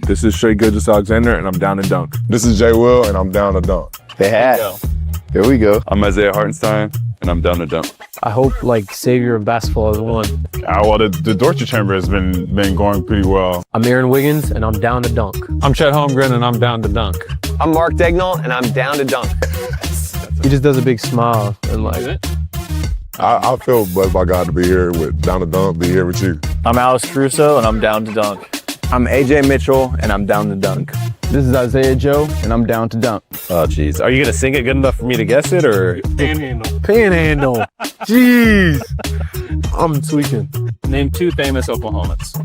This is Straight Good, just Alexander, and I'm down to dunk. This is Jay Will, and I'm down to dunk. They had. Here we go. I'm Isaiah Hartenstein, and I'm down to dunk. I hope savior of basketball has won. Well, the Dorchester Chamber has been going pretty well. I'm Aaron Wiggins, and I'm down to dunk. I'm Chet Holmgren, and I'm down to dunk. I'm Mark Dagnall, and I'm down to dunk. He just does a big smile and I feel blessed by God to be here down to dunk, be here with you. I'm Alex Caruso, and I'm down to dunk. I'm AJ Mitchell, and I'm down to dunk. This is Isaiah Joe, and I'm down to dunk. Oh, jeez. Are you going to sing it good enough for me to guess it, or? Panhandle. Jeez. I'm tweaking. Name 2 famous Oklahomans.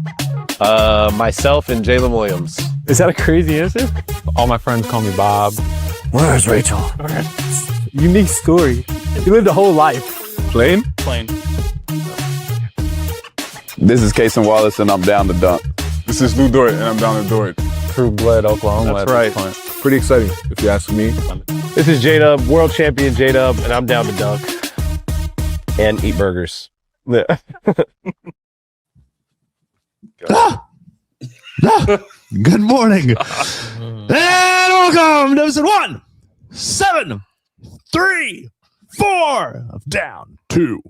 Myself and Jalen Williams. Is that a crazy answer? All my friends call me Bob. Where's Rachel? Unique story. He lived a whole life. Plain? Plain. This is Kason Wallace, and I'm down to dunk. This is Lou Dort, and I'm down to Dort. True blood Oklahoma. That's right. Pretty exciting, if you ask me. This is J-Dub, world champion J-Dub, and I'm down to dunk. And eat burgers. Good morning. And welcome to episode 173 of Down to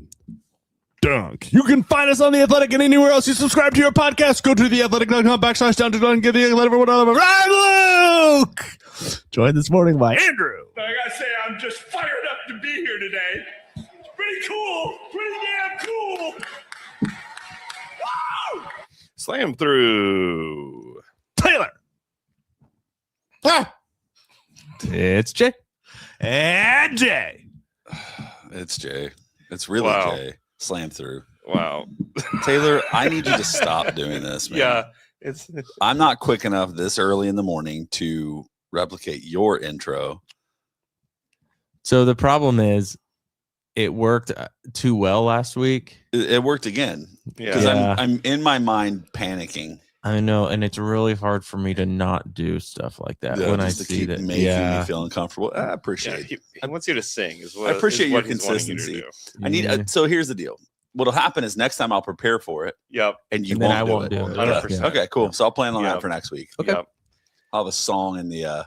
Dunk. You can find us on The Athletic and anywhere else you subscribe to your podcast. Go to theathletic.com/down to dunk. Get the Athletic for $1. I'm Luke. Joined this morning by Andrew. I gotta say, I'm just fired up to be here today. It's pretty cool. Pretty damn cool. Woo! Slam through. Taylor. It's Jay. And Jay. It's Jay. It's really Wow. Jay. Slam through. Wow. Taylor, I need you to stop doing this, man. Yeah. It's I'm not quick enough this early in the morning to replicate your intro. So the problem is it worked too well last week. It worked again. Because I'm in my mind panicking. I know, and it's really hard for me to not do stuff like that when I just to see keep that. making Yeah, me feel uncomfortable. I appreciate it. He wants you to sing. I appreciate your consistency. I need. So here's the deal. What'll happen is next time I'll prepare for it. Yep. And you And then won't I do won't it. do it. 100%. Okay, cool. So I'll plan on Yep. that for next week. Okay. Yep. I'll have a song in the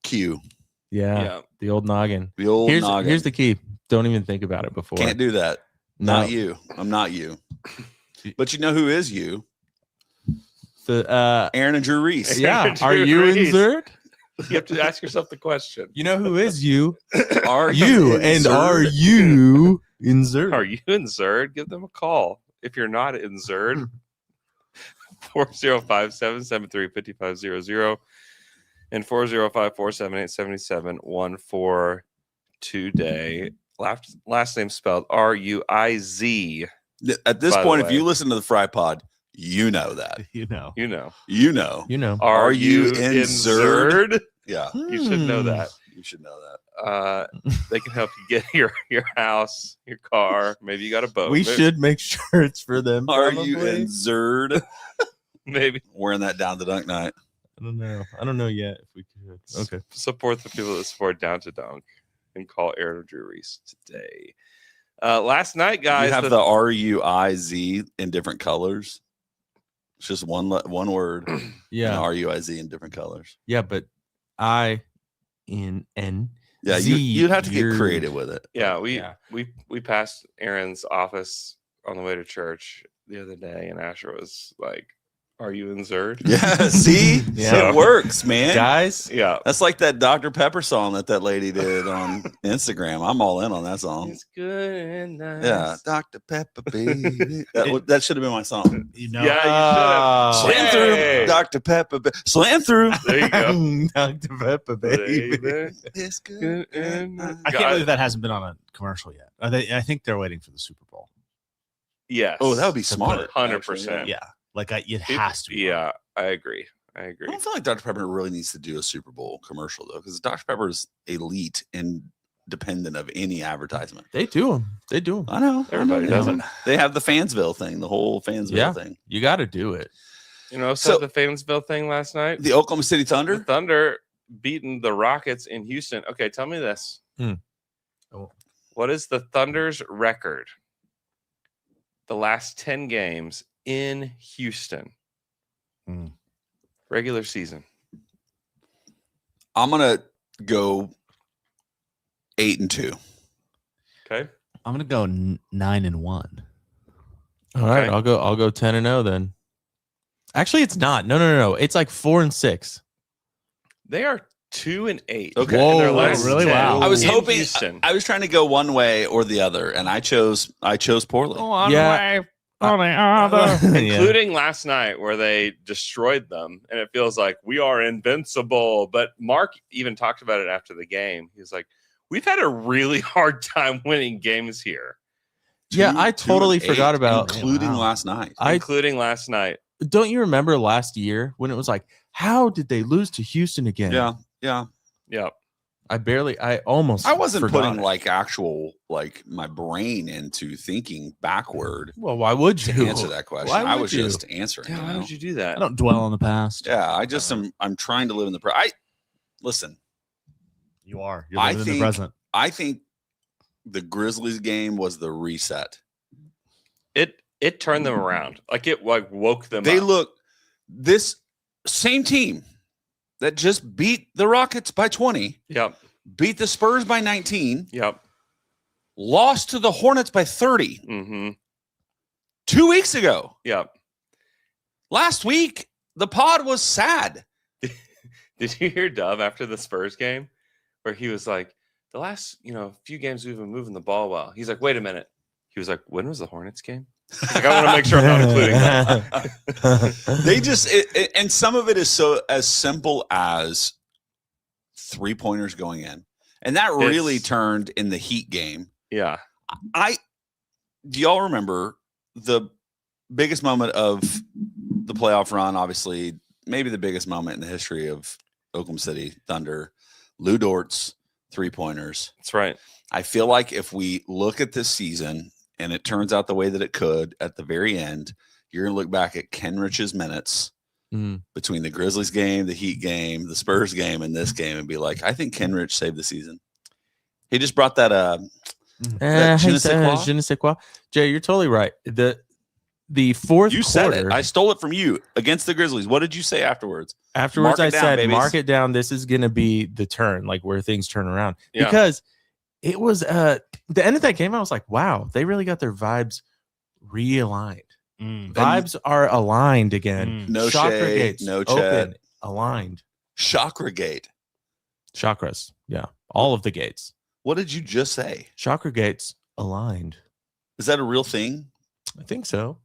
queue. yeah, the old noggin. The old noggin. Here's the key. Don't even think about it before. Can't do that. No. Not you. I'm not you. But you know who is you? The Aaron and Drew Reese. yeah. Drew Are you Reese. insert? You have to ask yourself the question. You know who is you? Are You and are you insert? Are you in Zerd? Give them a call. If you're not in Zerd, 405-773-5500 and 405-478-7714 today. Last name spelled R-U-I-Z. At this By the point, if way. you listen to the FriPod, you know that. You know. You know. You know. You know. Are you in Zerd? Yeah. You should know that. You should know that. They can help you get your house, your car. Maybe you got a boat. We Maybe- should make shirts for them. Are you probably. in Zerd? maybe Wearing that down to dunk night. I don't know. I don't know yet if we could. Okay. support the people that support Down to Dunk and call Aaron or Drew Reese today. Last night, guys, You have the R-U-I-Z in different colors. It's just one word. Yeah. And R-U-I-Z in different colors. Yeah, but I in N. Yeah, Z, you'd have to get you're- creative with it. we passed Aaron's office on the way to church the other day, and Asher was like, "Are you in Zerd?" Yeah, see? Yeah. It works, man. Guys, Yeah, That's like that Dr. Pepper song that lady did on Instagram. I'm all in on that song. it's good and nice. Yeah, Dr. Pepper, baby. That should have been my song. You know. Yeah, you should Slam have. through, Dr. Pepper. Slam through. There you go. Dr. Pepper, baby. Baby. It's good. Good and I nice. can't believe that hasn't been on a commercial yet. I think they're waiting for the Super Bowl. Yes. Oh, that would be smart. 100%. Yeah. Like it has to be. Yeah, I agree. I don't feel like Dr. Pepper really needs to do a Super Bowl commercial, though, because Dr. Pepper is elite and dependent of any advertisement. They do them. They do them. I know. Everybody does it. They have the Fansville thing, the whole Fansville thing. You got to do it. You know, So- the Fayetteville thing last night. The Oklahoma City The Thunder? Thunder beating the Rockets in Houston. Okay, tell me this. Oh. What is the Thunder's record the last 10 games in Houston? Regular season. I'm gonna go 8-2. Okay. I'm gonna go 9-1. All right, Okay. I'll go 10-0 then. Actually, it's not. No. It's like 4-6. They are 2-8. Okay. in their Whoa, last really? 10 Wow. I was in hoping Houston. I was trying to go one way or the other, and I chose poorly. Yeah. Including last night where they destroyed them, and it feels like we are invincible. But Mark even talked about it after the game. He was like, "We've had a really hard time winning games here, Yeah, I totally 2-8, forgot about. including last night. including last night." Don't you remember last year when it was like, how did they lose to Houston again? Yeah. Yep. I almost. I wasn't forgot putting it. like actual like my brain into thinking backward Well, why would to you answer that question. Why I would was you? just answering. Yeah, you why know? would you do that? I don't dwell on the past. Yeah, I just I'm trying to live in the listen. You are. You're I living in think the present. I think the Grizzlies game was the reset. It turned them around. Like it woke them They up. look this same team that just beat the Rockets by 20, Yep. beat the Spurs by 19, Yep. lost to the Hornets by 30 Mm-hmm. 2 weeks ago. Yep. Last week, the pod was sad. Did you hear Dove after the Spurs game where he was like, the last, few games we've been moving the ball well. He's like, wait a minute. He was like, when was the Hornets game? He's like, I want to make sure I'm not including that. They just and some of it is so as simple as 3-pointers going in. And that really turned in the Heat game. Yeah. Do y'all remember the biggest moment of the playoff run? Obviously, maybe the biggest moment in the history of Oklahoma City Thunder. Lou Dort's 3-pointers. That's right. I feel like if we look at this season and it turns out the way that it could at the very end, you're going to look back at Kenrich's minutes between the Grizzlies game, the Heat game, the Spurs game, and this game and be like, I think Kenrich saved the season. He just brought that je ne sais quoi. Jay, you're totally right. The fourth You said quarter, it. I stole it from you against the Grizzlies. What did you say afterwards? afterwards Mark it I down, said, babies. mark it down. This is going to be the turn, like where things turn around. Yeah. Because it was the end of that game. I was like, wow, they really got their vibes realigned. Vibes are aligned again. No Chakra shade, gates no open, chat. aligned. Chakra gate. Chakras. Yeah. All of the gates. What did you just say? Chakra gates aligned. Is that a real thing? I think so.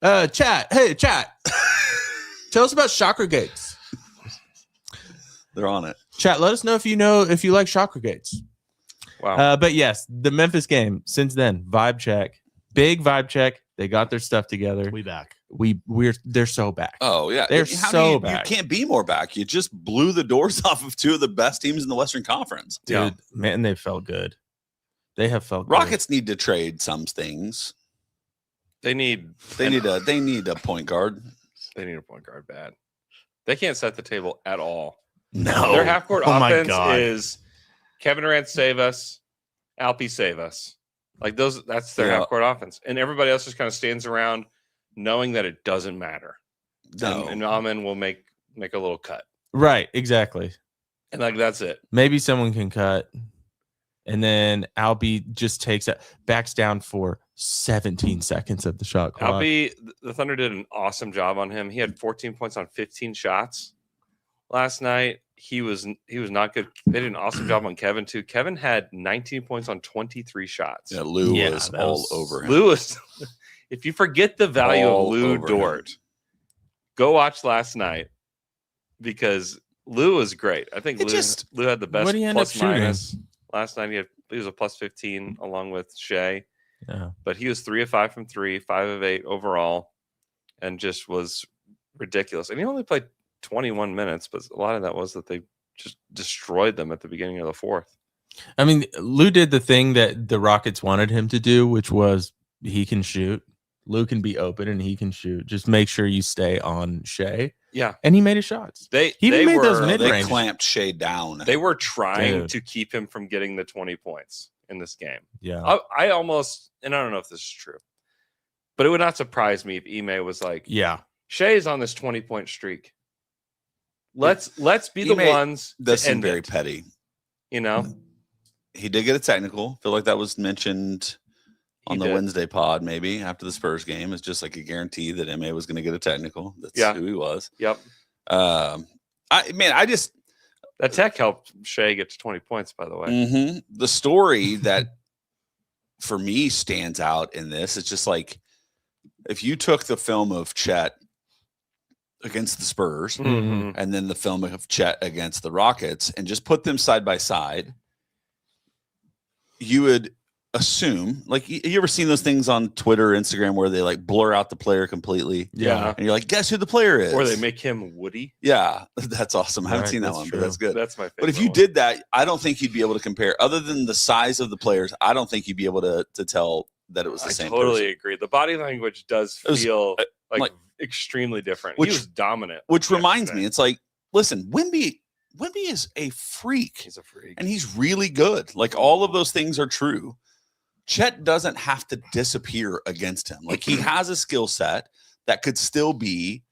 Chat. Hey, chat. Tell us about chakra gates. They're on it. Chat, let us know if you like chakra gates. Wow. But yes, the Memphis game since then, vibe check. Big vibe check. They got their stuff together. We back. They're so back. Oh, yeah. They're How so you back. can't be more back. You just blew the doors off of two of the best teams in the Western Conference. Dude, Yeah. man, they felt good. They have felt good. Rockets need to trade some things. They need They need a point guard. They need a point guard bad. They can't set the table at all. No. Their half court Oh my offense God. is Kevin Durant save us, Alpi save us. Like that's their Yeah. half court offense. And everybody else just kind of stands around knowing that it doesn't matter. No. And Amen will make a little cut. Right, exactly. And like that's it. Maybe someone can cut. And then Albie just backs down for 17 seconds of the shot clock. Alpi, the Thunder did an awesome job on him. He had 14 points on 15 shots last night. He was not good. They did an awesome job on Kevin too. Kevin had 19 points on 23 shots. Yeah, Lou Yeah, was that all was- over him. Lewis, if you forget the value All of Lou over Dort, him. go watch last night because Lou was great. I think It just- Lou had the best What'd he end up plus shooting? minus last night. He was a plus 15 along with Shea, Yeah. but he was 3 of 5 from 3, 5 of 8 overall, and just was ridiculous. And he only played 21 minutes, but a lot of that was that they just destroyed them at the beginning of the fourth. I mean, Lou did the thing that the Rockets wanted him to do, which was he can shoot. Lou can be open and he can shoot. Just make sure you stay on Shea. Yeah, And he made his shots. they He even they made those were mid- They mid-range. clamped Shea down. they were trying Dude. to keep him from getting the 20 points in this game. Yeah. I almost, and I don't know if this is true, but it would not surprise me if Ime was like, Yeah. Shea's on this 20-point streak. Let's be He the made- ones That to seemed end very it. petty. You know, He did get a technical. Feel like that was mentioned on He the did. Wednesday pod, maybe after the Spurs game. It's just like a guarantee that MA was going to get a technical. That's Yeah. who he was. Yep. I just That tech helped Shea get to 20 points. By the way, mhm. The story that for me stands out in this. It's just like if you took the film of Chet against the Spurs Mhm. and then the film of Chet against the Rockets and just put them side by side, you would assume, like, you ever seen those things on Twitter or Instagram where they like blur out the player completely? Yeah. And you're like, guess who the player is? or they make him Woody. Yeah, that's awesome. I haven't Right, seen that that's one, true. but that's good. That's my favorite. But if you one. did that, I don't think you'd be able to compare, other than the size of the players. I don't think you'd be able to tell that it was the I same totally person. agree. The body language does It was, feel like, like- extremely different. Which- He was dominant. Which reminds yesterday. me, it's like, listen, Wemby is a freak. He's a freak. And he's really good. Like, all of those things are true. Chet doesn't have to disappear against him. Like, he has a skill set that could still be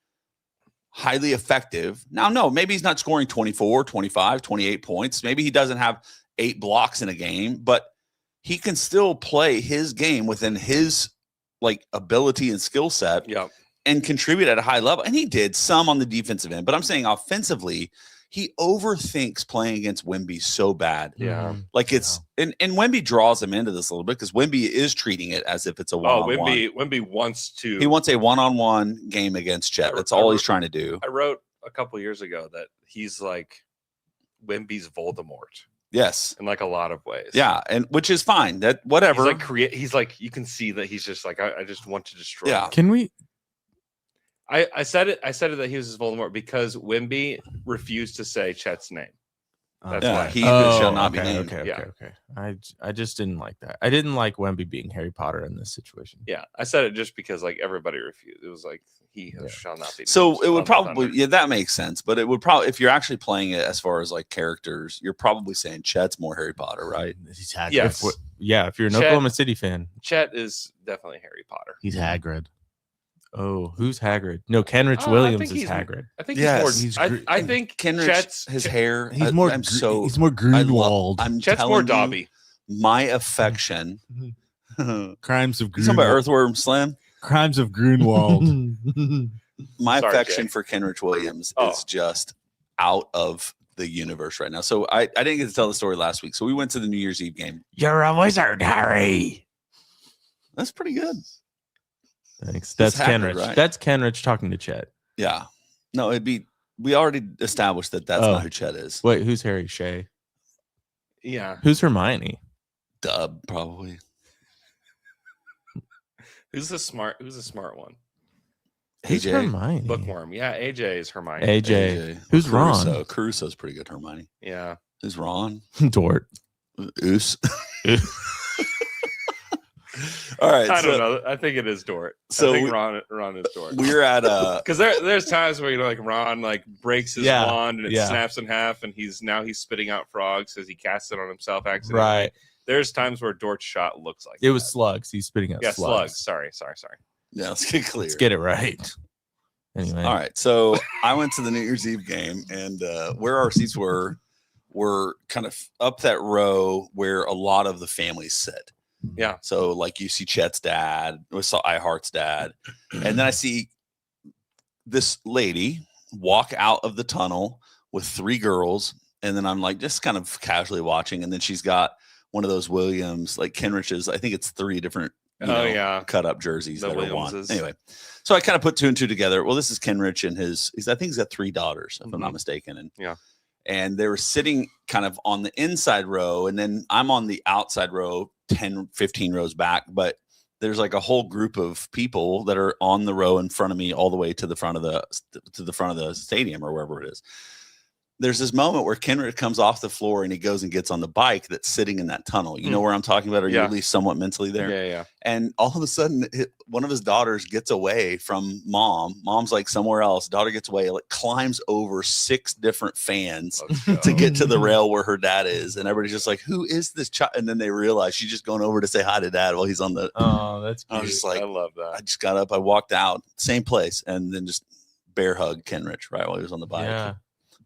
highly effective. Now, no, maybe he's not scoring 24, 25, 28 points. Maybe he doesn't have 8 blocks in a game, but he can still play his game within his like ability and skill set Yep. and contribute at a high level. And he did some on the defensive end, but I'm saying offensively, he overthinks playing against Wemby so bad. Yeah. Like it's and Wemby draws him into this a little bit because Wemby is treating it as if it's a Oh, one-on-one. Wemby wants to. He wants a one-on-one game against Chet. That's all he's trying to do. I wrote a couple years ago that he's like Wemby's Voldemort Yes. in like a lot of ways. Yeah, and which is fine. That whatever. He's like you can see that he's just like I just want to destroy. Yeah. him. Can we? I said it that he was his Voldemort because Wemby refused to say Chet's name. That's Yeah, why. he who shall not be named. Okay, Yeah. okay. I just didn't like that. I didn't like Wemby being Harry Potter in this situation. Yeah, I said it just because like everybody refused. It was like he who shall not be. So named it would on the probably, Thunder. yeah, that makes sense. But it would probably, if you're actually playing it as far as like characters, you're probably saying Chet's more Harry Potter, right? He's Hagrid. Yes. If you're an Chet- Oklahoma City fan, Chet is definitely Harry Potter. He's Hagrid. oh, who's Hagrid? No, Kenrich I Williams think is he's- Hagrid. I think Yes. he's more. I think Kenrich, Chet's his hair. He's more. I'm so. He's more I Grunwald. I'm Chet's telling more you, Dobby. my affection. you Crimes of talking about Grunwald. Earthworm Slim? Crimes of Grunwald. My Sorry, affection Jay. for Kenrich Williams Oh. is just out of the universe right now. So I didn't get to tell the story last week. So we went to the New Year's Eve game. You're a wizard, Harry. That's pretty good. Thanks. That's Hagrid, Kenrich. right? That's Kenrich talking to Chet. Yeah. No, it'd be. We already established that that's Oh. not who Chet is. Wait, who's Harry? Shea? Yeah. Who's Hermione? Dub, probably. Who's the smart one? Who's AJ. Hermione? Bookworm. Yeah, AJ is Hermione. AJ. Who's Ron? Caruso. Caruso's pretty good, Hermione. Yeah. Who's Ron? Dort. Oos. All right. I so don't know. I think it is Dort. so I think we- Ron is Dort. we're at Because there's times where like Ron like breaks his Yeah, wand and it yeah. snaps in half, and he's spitting out frogs as he casts it on himself accidentally. Right. There's times where Dort's shot looks like It was that. slugs. He's spitting out Yeah, slugs. slugs. Sorry. yeah, let's get clear. Let's get it right. Anyway. All right. So I went to the New Year's Eve game, and where our seats were kind of up that row where a lot of the families sit. Yeah. So like you see Chet's dad, we saw iHeart's dad, and then I see this lady walk out of the tunnel with 3 girls, and then I'm like just kind of casually watching, and then she's got one of those Williams, like Kenrich's, I think it's 3 different yeah. cut up jerseys The that are one. Williamses. Anyway, so I kind of put 2 and 2 together. Well, this is Kenrich and I think he's got 3 daughters, if I'm not mistaken. And Yeah. And they were sitting kind of on the inside row, and then I'm on the outside row, 10, 15 rows back. But there's like a whole group of people that are on the row in front of me, all the way to the front of the stadium or wherever it is. There's this moment where Kenrich comes off the floor and he goes and gets on the bike that's sitting in that tunnel. You know where I'm talking about? Or you're Yeah. at least somewhat mentally there. Yeah. And all of a sudden, one of his daughters gets away from mom. Mom's like somewhere else. Daughter gets away, like climbs over 6 different fans to get to the rail where her dad is. And everybody's just like, who is this child? And then they realize she's just going over to say hi to dad while he's on the. Oh, that's I was cute. just like, I love that. I just got up, I walked out, same place, and then just bear hug Kenrich right while he was on the bike. Yeah.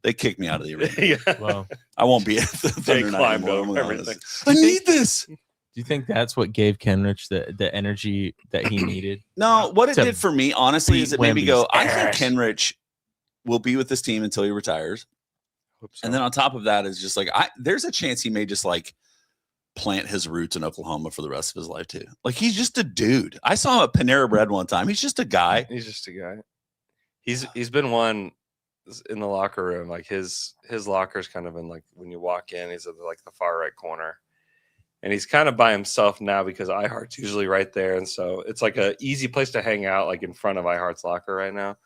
They kicked me out of the arena. Yeah. Well, I won't be at the Jay Thunder night climbed anymore. over I'm everything. honest. I need this. do you think that's what gave Kenrich the energy that he needed? No, what it To did for me, honestly, is it made me Wemby's go, I think ass. Kenrich will be with this team until he retires. Hope so. And then on top of that is just like, there's a chance he may just like plant his roots in Oklahoma for the rest of his life too. Like he's just a dude. I saw him at Panera Bread one time. He's just a guy. He's just a guy. He's been one in the locker room. Like his locker's kind of in like when you walk in, he's at like the far right corner. And he's kind of by himself now because iHeart's usually right there. And so it's like a easy place to hang out, like in front of iHeart's locker right now.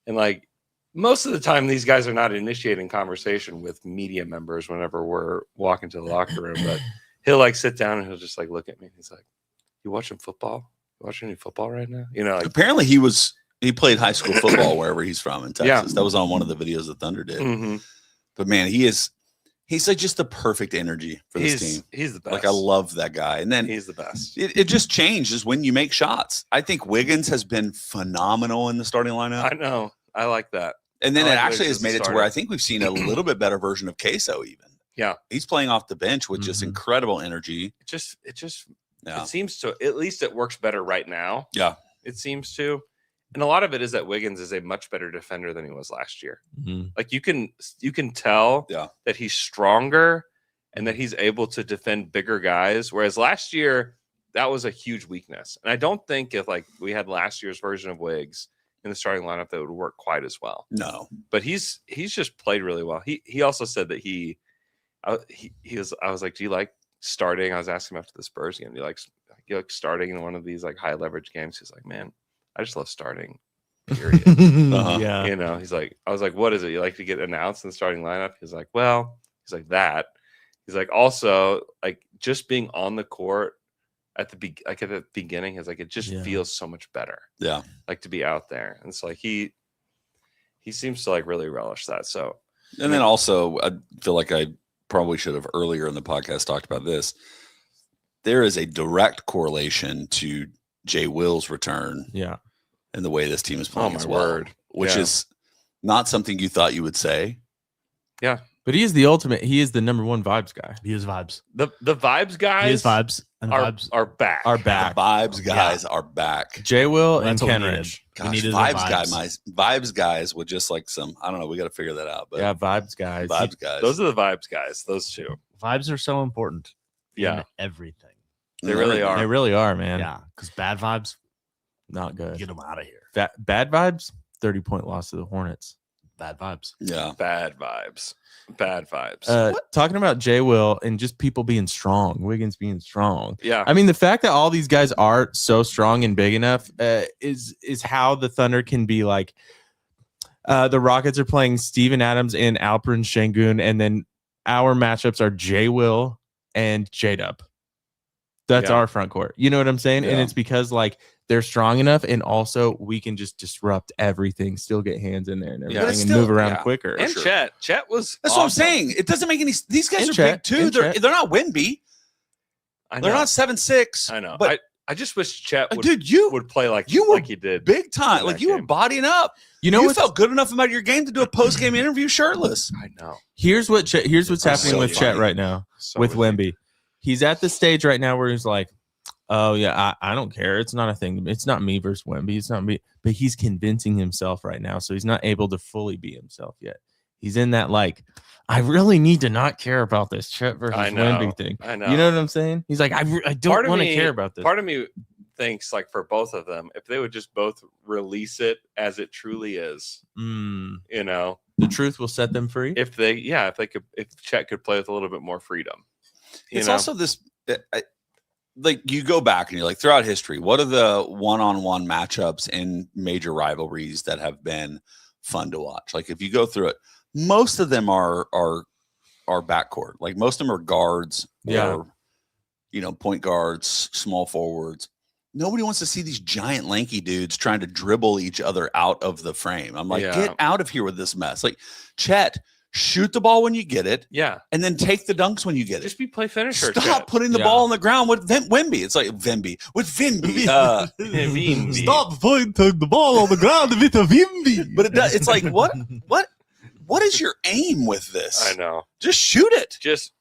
And like most of the time, these guys are not initiating conversation with media members whenever we're walking to the locker room. But he'll like sit down and he'll just like look at me. He's like, "You watching football? You watching any football right now?" You know, like Apparently he played high school football wherever he's from in Texas. Yeah. That was on one of the videos that Thunder did. mhm. But man, he's like just the perfect energy for this team. He's the best. Like I love that guy. And then He's the best. it just changes when you make shots. I think Wiggins has been phenomenal in the starting lineup. I know. I like that. And then I it like actually Wiggins has as a made it to starter. where I think we've seen a little bit better version of Queso even. Yeah. He's playing off the bench with just Mhm. incredible energy. It just Yeah. it seems to, at least it works better right now. Yeah. It seems to. And a lot of it is that Wiggins is a much better defender than he was last year. Mhm. Like you can tell Yeah. that he's stronger and that he's able to defend bigger guys. Whereas last year, that was a huge weakness. And I don't think if like we had last year's version of Wiggs in the starting lineup, that would work quite as well. No. But he's just played really well. He also said that I was like, do you like starting? I was asking him after the Spurs game, do you like starting in one of these like high leverage games? He's like, man, I just love starting. Period. Uh-huh. Yeah. You know, I was like, what is it? You like to get announced in the starting lineup? He's like, well, he's like that. He's like, also like just being on the court at the beginning is like, it just Yeah. feels so much better. Yeah. Like to be out there. And so like he seems to like really relish that. So, And then also, I feel like I probably should have earlier in the podcast talked about this. There is a direct correlation to Jay Will's return Yeah. and the way this team is playing my as well, word. which Yeah. is not something you thought you would say. But he is the ultimate. He is the number one vibes guy. He is vibes. the vibes guys He is vibes. And vibes. are back. Are The back. vibes guys are back. Jay Will and That's what we needed. Kenrich. We Gosh, needed the vibes guys with just like some, I don't know, we got to figure that out. But Yeah, vibes guys. vibes guys. Those are the vibes guys. Those two. Vibes are so important. Yeah. In everything. They really are. They really are, man. Yeah. Because bad vibes, Not good. get them out of here. Bad vibes. 30-point loss to the Hornets. Bad vibes. Yeah. Bad vibes. Bad vibes. Talking about Jay Will and just people being strong, Wiggins being strong. Yeah. I mean, the fact that all these guys are so strong and big enough is how the Thunder can be like. The Rockets are playing Steven Adams and Alperen Şengün, and then our matchups are Jay Will and J-Dub. That's Yeah. our front court. You know what I'm saying? And Yeah. it's because like they're strong enough, and also we can just disrupt everything, still get hands in there and everything, But it's and still- move around yeah. quicker. and sure. Chet was That's what I'm awesome. saying. It doesn't make any. These guys And are Chet, big too. and They're Chet. not Wemby. I know. They're not 7'6". I know. But I just wish Chet would, dude, you would play like you were like he did. big time. in Like that you were game. bodying up. You know You what's felt good enough about your game to do a post game interview shirtless. I know. here's what's That's happening so with Chet funny. right now So with ridiculous. Wemby. He's at the stage right now where he's like, oh yeah, I don't care. It's not a thing. It's not me versus Wemby. It's not me. But he's convincing himself right now, so he's not able to fully be himself yet. He's in that like, I really need to not care about this Chet versus I know. Wemby thing. I know. You know what I'm saying? He's like, I Part don't of want to me- care about this. Part of me thinks like for both of them, if they would just both release it as it truly is, you know, The truth will set them free. if Chet could play with a little bit more freedom. You It's know? also this. Like you go back and you're like throughout history, what are the one-on-one matchups in major rivalries that have been fun to watch? Like if you go through it, most of them are backcourt. Like most of them are guards, Yeah. or point guards, small forwards. Nobody wants to see these giant lanky dudes trying to dribble each other out of the frame. I'm like, Yeah. get out of here with this mess. Like Chet, shoot the ball when you get it, yeah, and then take the dunks when you get it. just be play finisher. Stop Chet. putting the Yeah. ball on the ground with Wemby. It's like Wemby. With Wemby. Wemby. Stop putting the ball on the ground with a Wimby. But it does, it's like, what? what is your aim with this? I know. Just shoot it. Just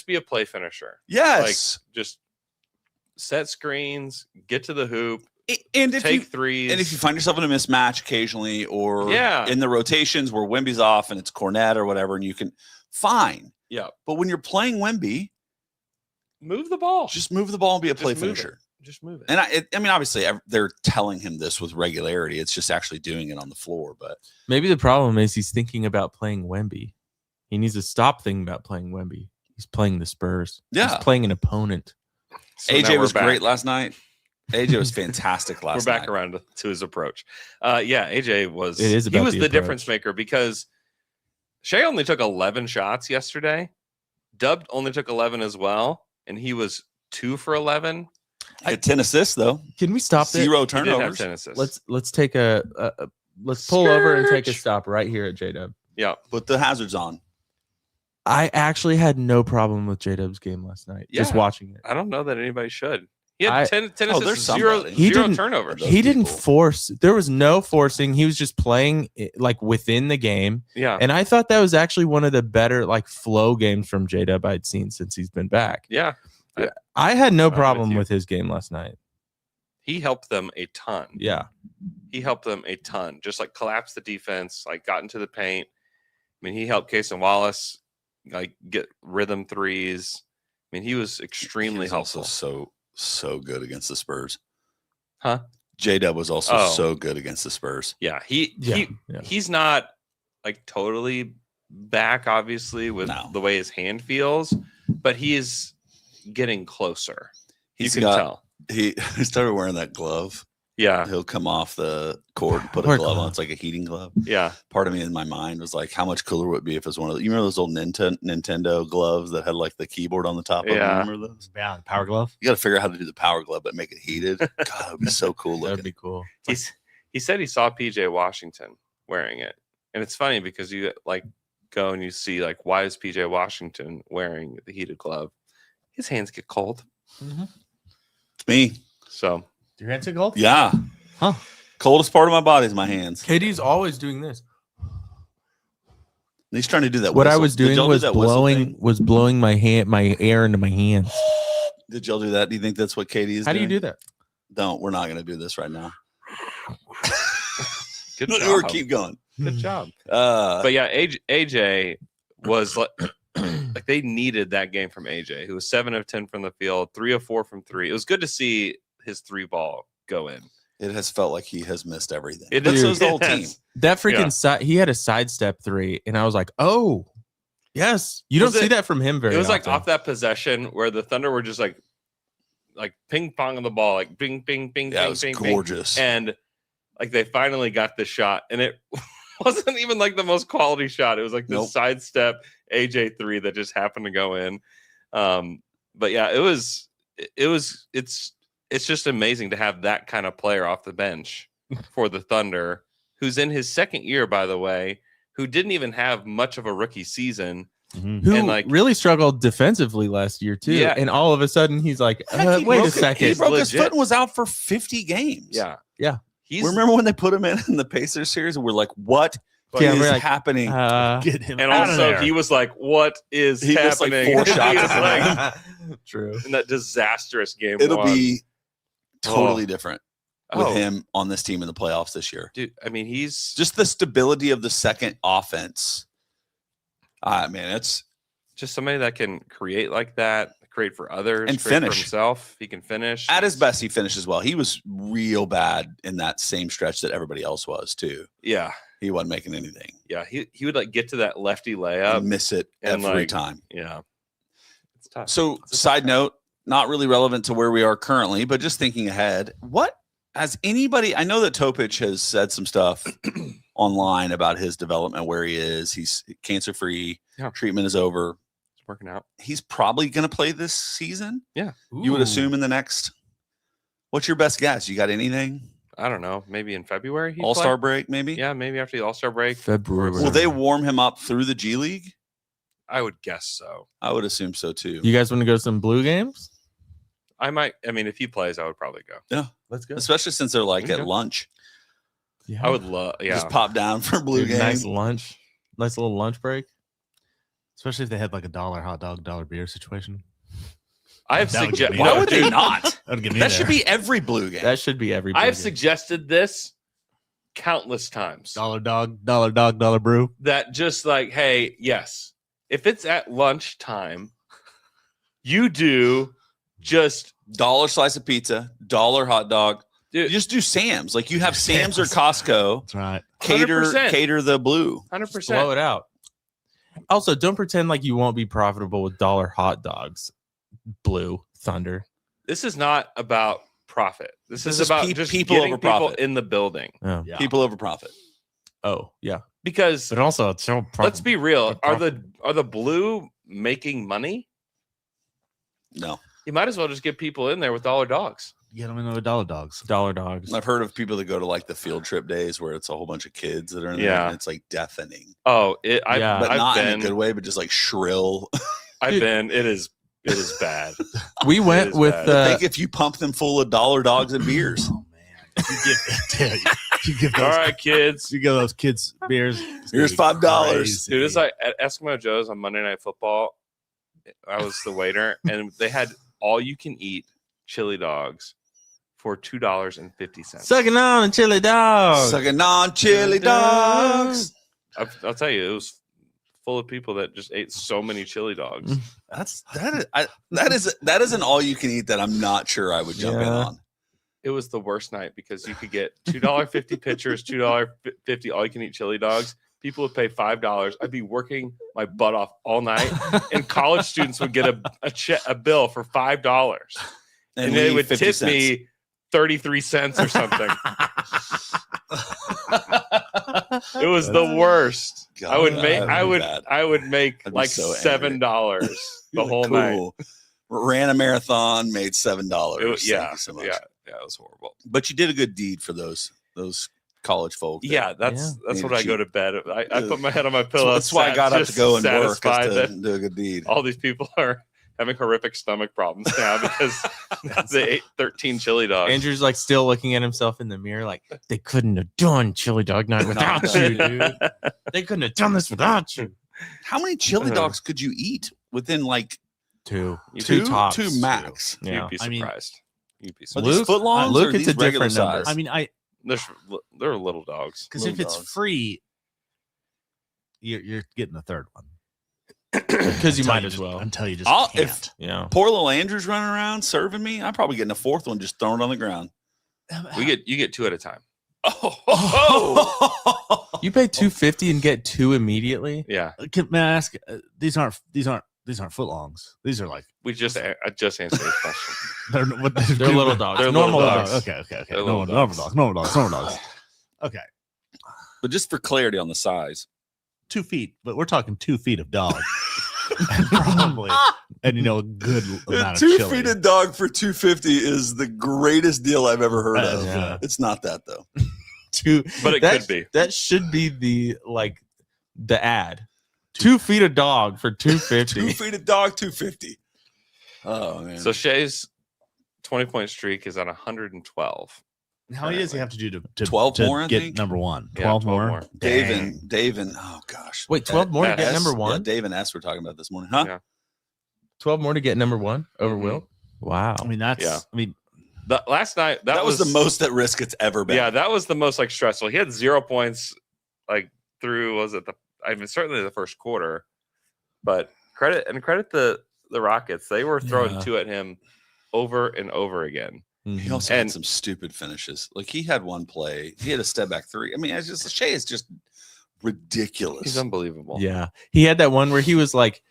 be a play finisher. Yes. Like just set screens, get to the hoop, and if take threes. And if you find yourself in a mismatch occasionally, or Yeah. in the rotations where Wemby's off and it's Cornette or whatever, and you can fine. Yeah. But when you're playing Wemby, move the ball. just move the ball and be a play Just move finisher. Just move it. And I mean, obviously, they're telling him this with regularity. It's just actually doing it on the floor. But Maybe the problem is he's thinking about playing Wemby. He needs to stop thinking about playing Wemby. He's playing the Spurs. Yeah. He's playing an opponent. So now AJ we're was back. great last night. AJ was fantastic last We're night. back around to his approach. Yeah, AJ was. It is he about was the the approach. difference maker because Shea only took 11 shots yesterday. Dub only took 11 as well, and he was 2 for 11. Had 10 assists though. Can we stop this? 0 He did have turnovers. 10 assists. Let's take let's pull over and take a Scourge. stop right here at J-Dub. Yeah, Put the hazards on. I actually had no problem with J-Dub's game last night. Just Yeah. watching it. I don't know that anybody should. He had I- 10 Oh, assists, there's zero, somebody. He zero didn't- turnovers. Those He didn't people. force. There was no forcing. He was just playing like within the game. Yeah, And I thought that was actually one of the better like flow games from J-Dub I'd seen since he's been back. yeah. I had no with problem you. with his game last night. He helped them a ton. Yeah. He helped them a ton. Just like collapsed the defense, like got into the paint. I mean, he helped Case and Wallace like get rhythm threes. I mean, he was extremely He was helpful. also so good against the Spurs. Huh? J-Dub was also Oh. so good against the Spurs. Yeah, Yeah. he's not like totally back, obviously, with No. the way his hand feels, but he is getting closer. He's you can got- tell. He started wearing that glove. Yeah, He'll come off the court and put a Poor glove on. glove. It's like a heating glove. yeah. Part of me in my mind was like, how much cooler would it be if it was one of the, you remember those old Nintendo gloves that had like the keyboard on the top of them? Yeah. Remember those? Yeah, power glove. You got to figure out how to do the power glove, but make it heated. God, it would be so cool That would looking. be cool. He said he saw PJ Washington wearing it, and it's funny because you like go and you see like why is PJ Washington wearing the heated glove? His hands get cold, It's me. so Do your hands get cold? Yeah. Huh. Coldest part of my body is my hands. KD's always doing this. He's trying to do that. What I whistle. was Did doing y'all do was that whistle blowing thing? my air into my hands. Did y'all do that? Do you think that's what Katie is How do doing? you do that? Don't. We're not going to do this right now. good Or job. keep going. Good job. Uh, But yeah, AJ was like they needed that game from AJ, who was 7 of 10 from the field, 3 of 4 from 3. It was good to see his 3 ball go in. it has felt like he has missed everything. It But so is- has the whole team. yes. That freaking Yeah. side, he had a sidestep 3, and I was like, oh, yes. You don't Was see it- that from him very It was like often. off that possession where the Thunder were just like ping pong on the ball, like bing, bing, bing, Yeah, it bing, was bing, bing. gorgeous. And like they finally got the shot, and it wasn't even like the most quality shot. It was like this Nope. sidestep AJ 3 that just happened to go in. But yeah, it's just amazing to have that kind of player off the bench for the Thunder, who's in his second year, by the way, who didn't even have much of a rookie season. Who and, like- really struggled defensively last year too. Yeah. And all of a sudden he's like, Heck, he wait a broke- second. He broke his legit. foot and was out for 50 games. Yeah. Yeah. He's Remember when they put him in the Pacers series and we're like, what Yeah, is we're like, happening? Get him and out of also there. he was like, what is He missed, like, happening? 4 He shots was in like, True. in that disastrous game. It'll one. be totally different with Oh. him on this team in the playoffs this year. Dude, I mean, he's Just the stability of the second offense. Man, it's just somebody that can create like that, create for others, And create for finish. himself. He can finish at his best. He finishes well. He was real bad in that same stretch that everybody else was too. Yeah, He wasn't making anything. yeah. He would like get to that lefty And layup. miss it and, every like, time. Yeah, it's tough. So, It's a side tough note, not really relevant to where we are currently, but just thinking ahead, what has anybody, I know that Topic has said some stuff online about his development, where he is. He's cancer free. Yeah. Treatment is over. It's working out. He's probably going to play this season. Yeah. You would assume in the next, what's your best guess? You got anything? I don't know. Maybe in February. he'd All Star play? break, maybe? Yeah, maybe after the All Star break. February. Will they warm him up through the G League? I would guess so. I would assume so too. You guys want to go to some blue games? I might. I mean, if he plays, I would probably go. Let's go. Especially since they're like Okay. at lunch. Yeah. I would love. Yeah, Just pop down for blue Dude, nice game. lunch. Nice little lunch break. Especially if they had like $1 hot dog, $1 beer situation. I have That would get suggested. me Why there. would they not? That'd get me That there. should be every blue game. That should be every. I have big game. suggested this countless times. $1 dog, $1 brew. That just like, hey, yes, if it's at lunchtime, you do just $1 slice of pizza, $1 hot dog. Dude. You just do Sam's. Like you have Sam's or Costco. That's right. 100%. Cater the blue. 100%. Blow it out. Also, don't pretend like you won't be profitable with $1 hot dogs. Blue Thunder. This is not about profit. This is is about pe- just people getting over people profit. in the building. Oh, Yeah. People over profit. yeah. Because But also, it's so let's be real, profit. are the blue making money? No. You might as well just get people in there with $1 dogs. Get them into $1 dogs. $1 dogs. I've heard of people that go to like the field trip days where it's a whole bunch of kids that are in there Yeah. and it's like deafening. Oh, Yeah. But I've not been, in a good way, but just like shrill. I've been. It is bad. We It went is with bad. I think if you pump them full of $1 dogs and beers. Oh man. You give All those, right, kids. you give those kids beers. it's gonna Here's be $5. crazy. Dude, it's like at Eskimo Joe's on Monday Night Football. I was the waiter, and they had all you can eat chili dogs for $2.50. Sucking on chili dogs. Sucking on chili dogs. I'll tell you, it was full of people that just ate so many chili dogs. That is an all you can eat that I'm not sure I would jump in Yeah. on. It was the worst night because you could get $2.50 pitchers, $2.50 all you can eat chili dogs. People would pay $5. I'd be working my butt off all night, and college students would get a bill for $5, and they leave would 50 tip cents. me 33 cents or something. It was the worst. God, I would make that'd be bad. I would make I'd be like so angry. $7 the You're whole like, night. cool. Ran a marathon, made $7. It was- Thank yeah, you so much. yeah, it was horrible. But you did a good deed for those college folk. that- Yeah, that's Need what to I go cheat. to bed. I put my head on my pillow. That's why I got up to just go and work, is satisfied to that do a good deed. all these people are having horrific stomach problems now because they ate 13 chili dogs. Andrew's like still looking at himself in the mirror, like they couldn't have done chili dog night without No. you, dude. They couldn't have done this without you. How many chili dogs could you eat within like Two two tops. two max? Yeah. You'd be I mean, surprised. You'd be Are surprised. these Luke- footlongs Luke, or it's these a regular different number. size? I mean, They're little dogs. because if Little it's dogs. free, you're getting the third one. Because you Until might as just- well. until you just I'll- can't. if- Yeah. Poor little Andrew's running around serving me. I'm probably getting a fourth one just thrown on the ground. You get two at a time. Oh, You pay $2.50 and get two immediately. Yeah, May I ask? These aren't footlongs. These are like I just answered his question. they're They're little dogs. They're Normal little dogs. dogs. Okay. They're Normal little dogs. Normal dogs. Okay, but just for clarity on the size, 2 feet, but we're talking 2 feet of dog, and probably, and a good amount of two chili. feet of dog for $2.50 is the greatest deal I've ever heard of. Yeah. It's not that though. Two, But it that, could be. That should be the ad. 2 feet of dog for Two $2.50. feet of dog, $2.50. Oh man. So Shay's 20-point streak is at 112. How many does he have to do to 12 to more, I get think? number one? Yeah, 12 12 more. more. Dang. Dave and oh gosh. Wait, 12 more to That get S- number Yeah, one? Dave and S were talking about this morning, huh? Yeah. 12 more to get number one over Mhm. Will? Wow. I mean, that's. Yeah. I mean, The last night That was the most at risk it's ever been. Yeah, that was the most stressful. He had 0 points through certainly the first quarter, but credit the Rockets. They were throwing Yeah. two at him over and over again. He Mhm. also And- had some stupid finishes. Like he had one play, he had a step back three. I mean, it's just Shea is just ridiculous. He's unbelievable. Yeah. He had that one where he was like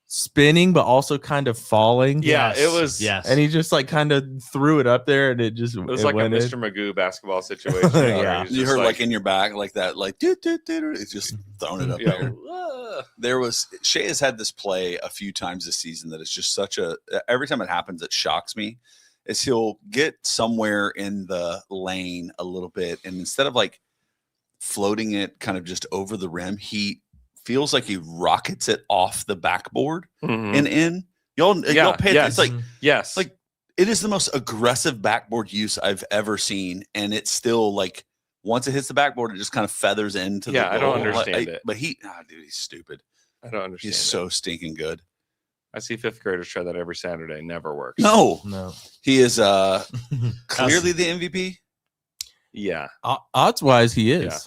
spinning, but also kind of falling. Yeah, it was. yes. And he just kind of threw it up there and it just It was like a went in. Mr. Magoo basketball situation. Yeah. You heard like in your back, like that, like doo, doo, doo, doo. It's just throwing it up yeah, there. There was Shea has had this play a few times this season that is just such a every time it happens, it shocks me. Is he'll get somewhere in the lane a little bit, and instead of like floating it kind of just over the rim, he feels like he rockets it off the backboard Mhm. and in. Y'all pay yes. It's like Yes. like it is the most aggressive backboard use I've ever seen, and it still like once it hits the backboard, it just kind of feathers into the goal. I don't understand it. But dude, he's stupid. I don't understand. He's so stinking good. I see fifth graders try that every Saturday. Never works. No. He is clearly the MVP. Yeah. Odds wise, he is. Yeah.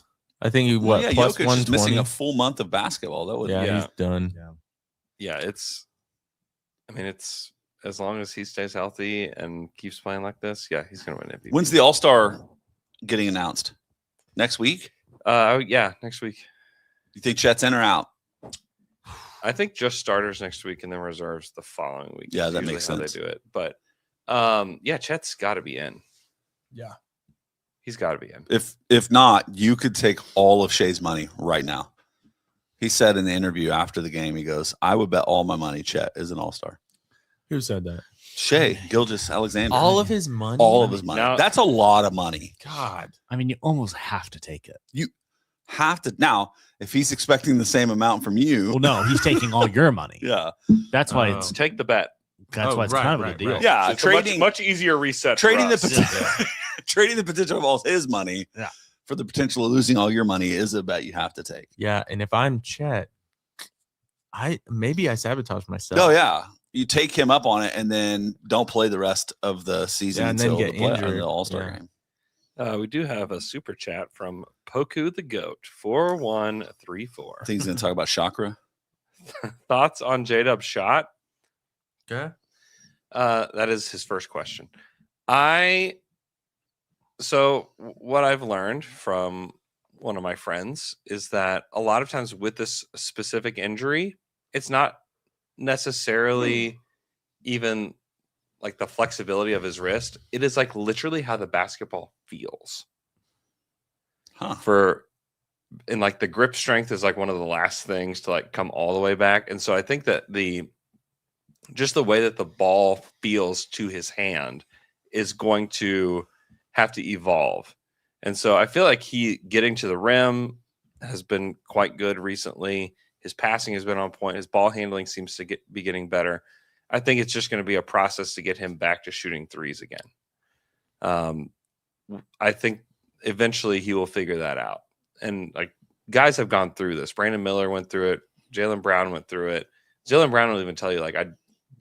I think he plus Jokic 120. is missing a full month of basketball. That would he's done. Yeah, it's as long as he stays healthy and keeps playing like this, he's gonna win MVP. When's the All-Star getting announced? Next week? Next week. You think Chet's in or out? I think just starters next week and then reserves the following week. Yeah, That's that usually makes how sense. they do it. But Chet's got to be in. Yeah, he's got to be in. If not, you could take all of Shea's money right now. He said in the interview after the game, he goes, "I would bet all my money Chet is an All-Star." Who said that? Shea Gilgeous-Alexander. All of his money. All of his money. Now- That's a lot of money. God. I mean, you almost have to take it. You have to now. If he's expecting the same amount from you, Well, no, he's taking all your money. yeah, That's why it's Take the bet. that's why it's kind of a deal. yeah, It's a much easier reset. trading for the us. trading the potential of all his money for the potential of losing all your money is a bet you have to take. Yeah, and if I'm Chet, I sabotage myself. Oh yeah, you take him up on it and then don't play the rest of the season and then until get the injured. the All-Star Yeah. game. We do have a super chat from Poku the Goat 4134. I think he's going to talk about chakra. Thoughts on J-Dub's shot? Okay. That is his first question. So what I've learned from one of my friends is that a lot of times with this specific injury, it's not necessarily even like the flexibility of his wrist. It is like literally how the basketball feels. And like the grip strength is like one of the last things to like come all the way back. And so I think that just the way that the ball feels to his hand is going to have to evolve. And so I feel like he getting to the rim has been quite good recently. His passing has been on point. His ball handling seems to be getting better. I think it's just going to be a process to get him back to shooting threes again. I think eventually he will figure that out. And like guys have gone through this. Brandon Miller went through it. Jaylen Brown went through it. Jaylen Brown will even tell you, like, I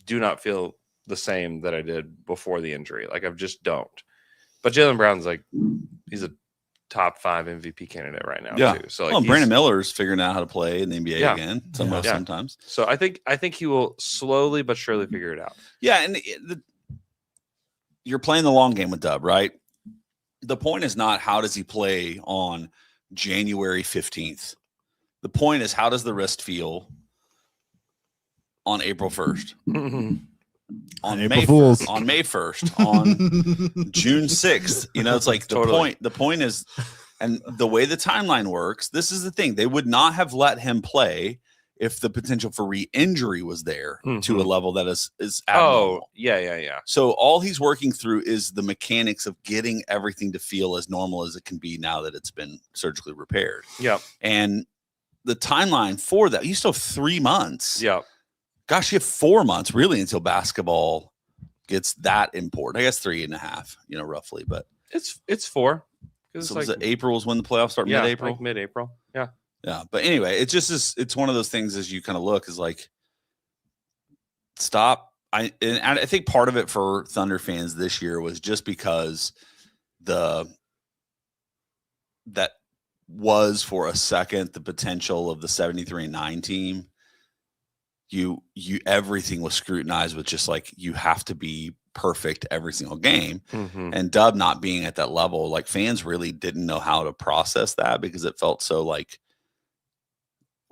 do not feel the same that I did before the injury. Like, I just don't. But Jaylen Brown's like, he's a top 5 MVP candidate right now, too. So like, Brandon Miller's figuring out how to play in the NBA again. Sometimes. So I think he will slowly but surely figure it out. Yeah, and you're playing the long game with Dub, right? The point is not how does he play on January 15th. The point is how does the wrist feel on April 1st? On May 1st, on May 1st, on June 6th. You know, it's like the point is, and the way the timeline works, this is the thing. They would not have let him play if the potential for re-injury was there to a level that is abnormal. Yeah. So all he's working through is the mechanics of getting everything to feel as normal as it can be now that it's been surgically repaired. Yeah. And the timeline for that, you still have 3 months. Yeah. Gosh, you have 4 months really until basketball gets that important. I guess 3.5, roughly, but it's 4. So like, April is when the playoffs start, mid-April? Like mid-April. Yeah. Yeah. But anyway, it just is, it's one of those things as you kind of look is like, stop. I think part of it for Thunder fans this year was just because that was for a second the potential of the 73-9 team. You everything was scrutinized with just like you have to be perfect every single game. And Dub not being at that level, like fans really didn't know how to process that because it felt so like,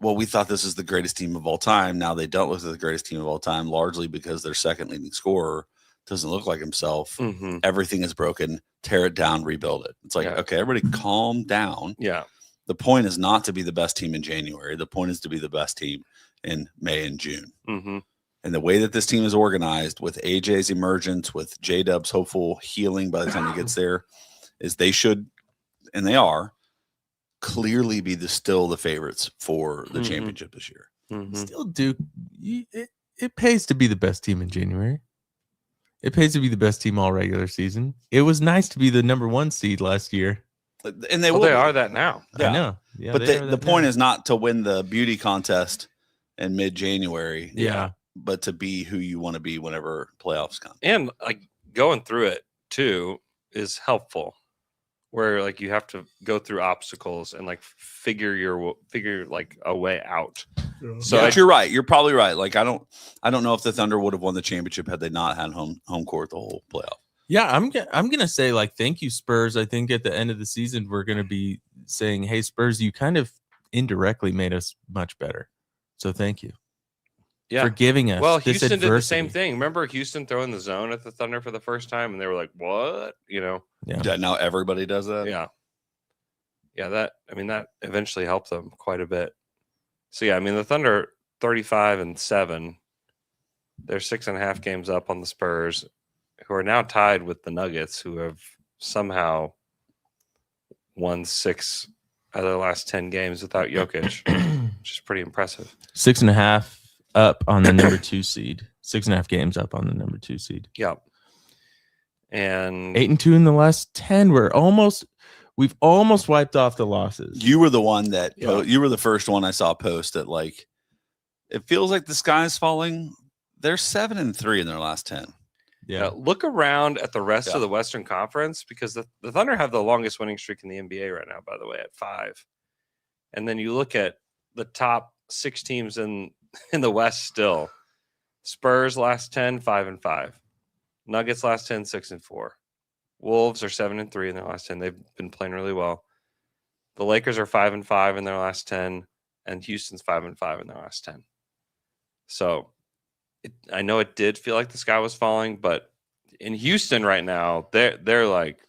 well, we thought this is the greatest team of all time. Now they don't look at the greatest team of all time, largely because their second leading scorer doesn't look like himself. Everything is broken. Tear it down, rebuild it. It's like, okay, everybody calm down. Yeah. The point is not to be the best team in January. The point is to be the best team in May and June. And the way that this team is organized with AJ's emergence, with J-Dub's hopeful healing by the time he gets there, is they should, and they are, clearly be still the favorites for the championship this year. Still do. It pays to be the best team in January. It pays to be the best team all regular season. It was nice to be the number 1 seed last year. And they Well, will they be. are that now. Yeah. I know. Yeah, But they are the that point now. is not to win the beauty contest in mid-January. Yeah. But to be who you want to be whenever playoffs come. And like going through it too is helpful. Where like you have to go through obstacles and like figure like a way out. So But you're right. You're probably right. Like I don't know if the Thunder would have won the championship had they not had home court the whole playoff. Yeah, I'm gonna say like thank you Spurs. I think at the end of the season we're gonna be saying, hey Spurs, you kind of indirectly made us much better. So thank you. yeah. For giving us. Well, this Houston did the same adversity. thing. Remember Houston throwing the zone at the Thunder for the first time, and they were like, "What?" You know? Yeah. Now everybody does that. Yeah. That eventually helped them quite a bit. So yeah, I mean the Thunder 35-7. They're 6.5 games up on the Spurs, who are now tied with the Nuggets, who have somehow won 6 out of the last 10 games without Jokic, which is pretty impressive. 6.5 up on the number 2 seed. 6.5 games up on the number 2 seed. Yep. And 8-2 in the last 10. We've almost wiped off the losses. You were the one that Yeah. you were the first one I saw post that like it feels like the sky is falling. They're 7-3 in their last 10. Yeah. look around at the rest Yeah. of the Western Conference, because the Thunder have the longest winning streak in the NBA right now, by the way, at 5. And then you look at the top 6 teams in the West still. Spurs last 10, 5-5. Nuggets last 10, 6-4. Wolves are 7-3 in their last 10. They've been playing really well. The Lakers are 5-5 in their last 10, and Houston's 5-5 in their last 10. So I know it did feel like the sky was falling, but in Houston right now, they're like,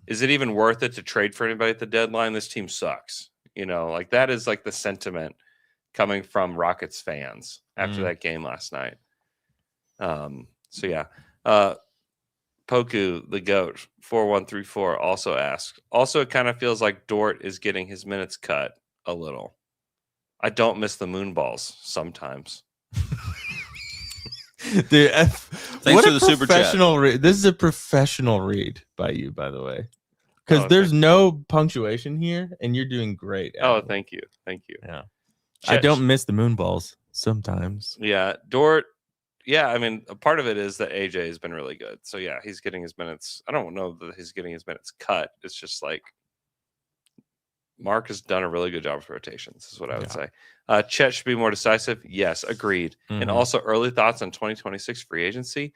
is it even worth it to trade for anybody at the deadline? This team sucks. You know, like that is like the sentiment coming from Rockets fans after that game last night. So yeah. Poku, the GOAT, 4134 also asks. Also, it kind of feels like Dort is getting his minutes cut a little. I don't miss the moon balls sometimes. Dude, Thanks for the super chat. professional read. This is a professional read by you, by the way. Because Oh, there's no punctuation here, and you're doing great. Oh, Adam. thank you. Thank you. Yeah. I don't miss the moon balls sometimes. Yeah, Dort. Yeah, I mean, a part of it is that AJ has been really good. So yeah, he's getting his minutes. I don't know that he's getting his minutes cut. It's just like Mark has done a really good job with rotations, is what I would say. Chet should be more decisive. Yes, agreed. And Mhm. also early thoughts on 2026 free agency.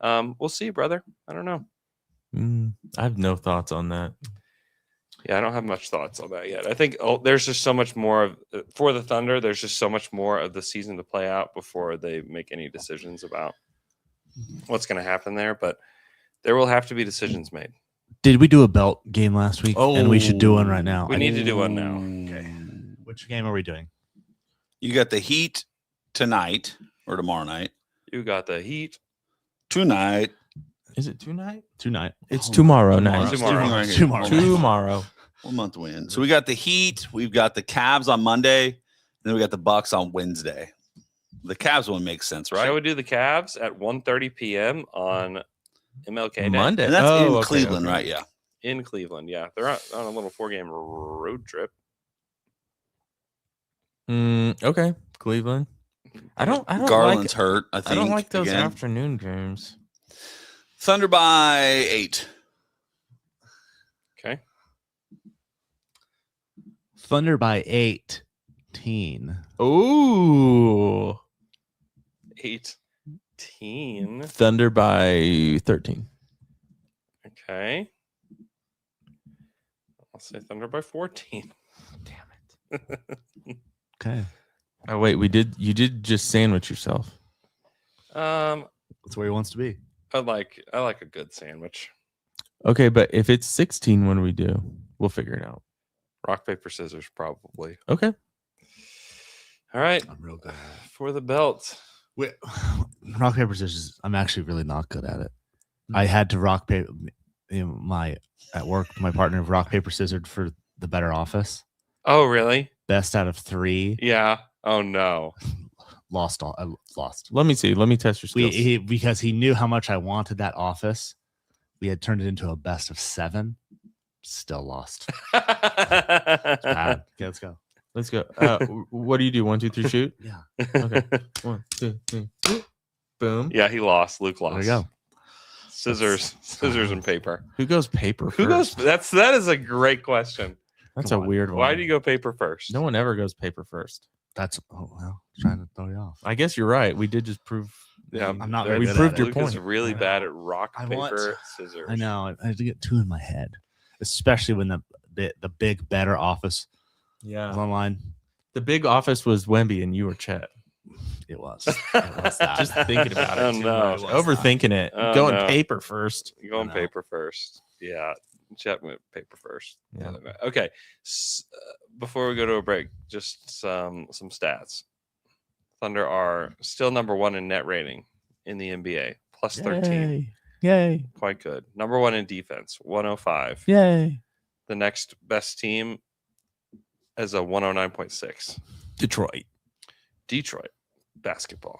We'll see, brother. I don't know. I have no thoughts on that. Yeah, I don't have much thoughts on that yet. I think there's just so much more of for the Thunder. There's just so much more of the season to play out before they make any decisions about what's going to happen there. But there will have to be decisions made. Did we do a belt game last week? And we should do one right now. We need to do one now. Okay. Which game are we doing? You got the Heat tonight or tomorrow night. You got the Heat tonight. Is it tonight? Tonight. It's tomorrow night. Tomorrow. What month are we in? So we got the Heat. We've got the Cavs on Monday. And then we got the Bucks on Wednesday. The Cavs one makes sense, right? Shall we do the Cavs at 1:30 p.m. on MLK Day? Monday. And that's in okay, Cleveland, okay. right? Yeah. In Cleveland, yeah. They're on a little 4-game road trip. Okay. Cleveland. I don't Garland's like, hurt, I think. I don't like those again. afternoon games. Thunder by 8. Okay. Thunder by 18. Ooh. 18. Thunder by 13. Okay. I'll say Thunder by 14. Damn it. Okay. Oh wait, you did just sandwich yourself. That's where he wants to be. I like a good sandwich. Okay, but if it's 16, what do we do? We'll figure it out. Rock, paper, scissors, probably. Okay. All right. I'm real good. For the belt. Wait, rock, paper, scissors. I'm actually really not good at it. I had to rock, paper, at work, my partner rock, paper, scissors for the Better Office. Oh, really? Best out of 3. Yeah. Oh, no. Lost all. I lost. Let me see. Let me test your skills. Because he knew how much I wanted that office. We had turned it into a best of 7. Still lost. Okay, let's go. Let's go. What do you do? 1, 2, 3, shoot. Yeah. Okay. 1, 2, 3. Boom. Yeah, he lost. Luke lost. There you go. Scissors and paper. Who goes paper Who first? goes? That is a great question. That's a weird one. Why do you go paper first? No one ever goes paper first. That's trying to throw you off. I guess you're right. We did just prove. Yeah, I'm not very very we good proved at your it. Luke is point. really bad at rock, I paper, want- scissors. I know. I have to get 2 in my head, especially when the big better office was Yeah. online. The big office was Wemby and you were Chet. It was. It was that. Just thinking about it. Oh, too no. much. Overthinking it. Oh, Going no. paper first. You going I know. paper first. Yeah. Chet went paper first. Yeah. Okay. Before we go to a break, just some stats. Thunder are still number 1 in net rating in the NBA, plus 13. Yay. Quite good. Number 1 in defense, 105. Yay. The next best team is a 109.6. Detroit basketball.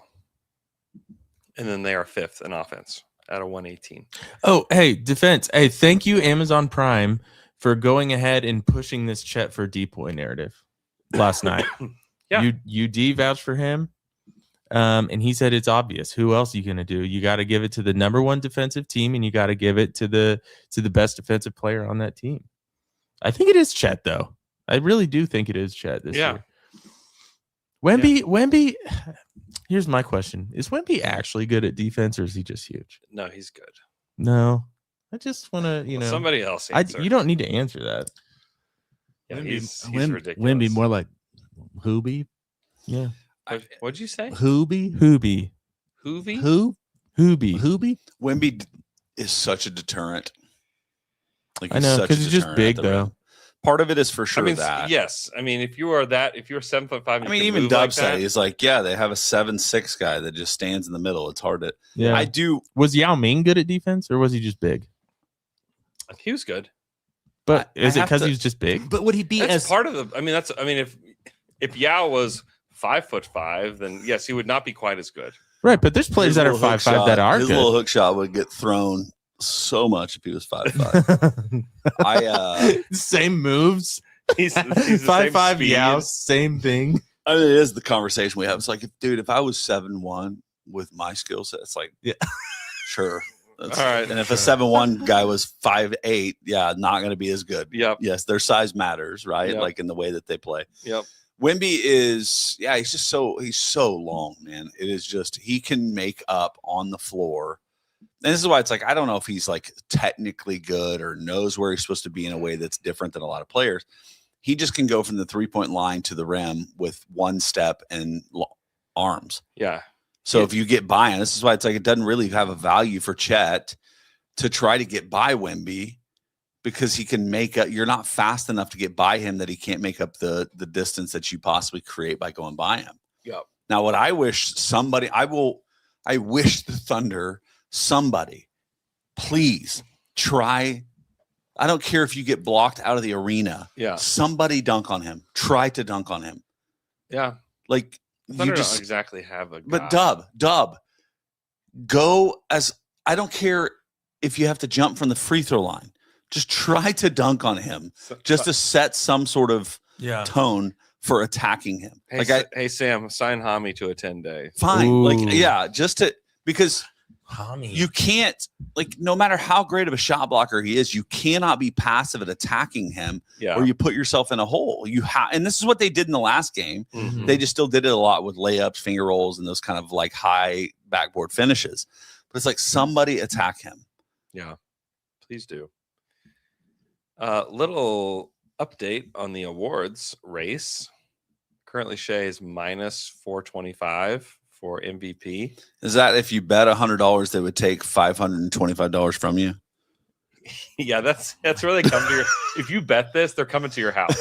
And then they are 5th in offense at a 118. Oh, hey, defense. Hey, thank you, Amazon Prime, for going ahead and pushing this Chet for depoy narrative last night. Yeah. You vouched for him. And he said it's obvious. Who else are you gonna do? You got to give it to the number 1 defensive team, and you got to give it to the best defensive player on that team. I think it is Chet, though. I really do think it is Chet this year. Wemby. Here's my question: is Wemby actually good at defense, or is he just huge? No, he's good. No, I just want to, Well, somebody else. You don't need to answer that. Yeah, he's Wimby ridiculous. more like Hoobie. Yeah, What'd you say? Hoobie. Hoobie. Hoovy? Hoobie. Wemby is such a deterrent. Like, I know, such a 'cause he's just deterrent big, at the rim. though. Part of it is for sure I mean, that. yes. I mean, if you're 7'5", I mean, even Dub said it. He's like, yeah, they have a 7'6" guy that just stands in the middle. It's hard to. Yeah. I do. Was Yao Ming good at defense, or was he just big? he was good. But I is it have because to- he's just big? But would he be That's part of the. I mean, if Yao was 5'5", then yes, he would not be quite as good. Right, but there's players His that are little hook 5'5" that shot- are His good. little hook shot would get thrown so much if he was 5'5". Same moves. He's the same 5'5" speed. Yao, same thing. I mean, it is the conversation we have. It's like, if I was 7'1" with my skill set, it's like, Yeah. sure. That's, All right. And if a 7'1" guy was 5'8", yeah, not going to be as good. Yep. Yes, their size matters, right? Yep. Like in the way that they play. Yep. Wemby is, he's so long, man. It is just, he can make up on the floor. And this is why it's like, I don't know if he's like technically good or knows where he's supposed to be in a way that's different than a lot of players. He just can go from the 3-point line to the rim with one step and arms. Yeah. So if you get by him, this is why it's like, it doesn't really have a value for Chet to try to get by Wemby, because he can make up. You're not fast enough to get by him that he can't make up the distance that you possibly create by going by him. Yep. Now, what I wish I wish the Thunder, somebody, please try. I don't care if you get blocked out of the arena. Yeah. Somebody dunk on him. Try to dunk on him. Yeah. Like, Thunder you just don't exactly have a. But guy. Dub, go as I don't care if you have to jump from the free throw line. Just try to dunk on him, just to set some sort of tone for attacking him. Hey, Like, hey Sam, sign Hami to a 10-day. fine, Ooh. like, yeah, just to, because Homie. you can't, like, no matter how great of a shot blocker he is, you cannot be passive at attacking him, Yeah. or you put yourself in a hole. You have, and this is what they did in the last game. Mhm. They just still did it a lot with layups, finger rolls, and those kind of like high backboard finishes. But it's like, somebody attack him. Yeah, please do. Little update on the awards race. Currently, Shea is minus 425 for MVP. Is that if you bet $100, they would take $525 from you? Yeah, that's where they come to your. If you bet this, they're coming to your house.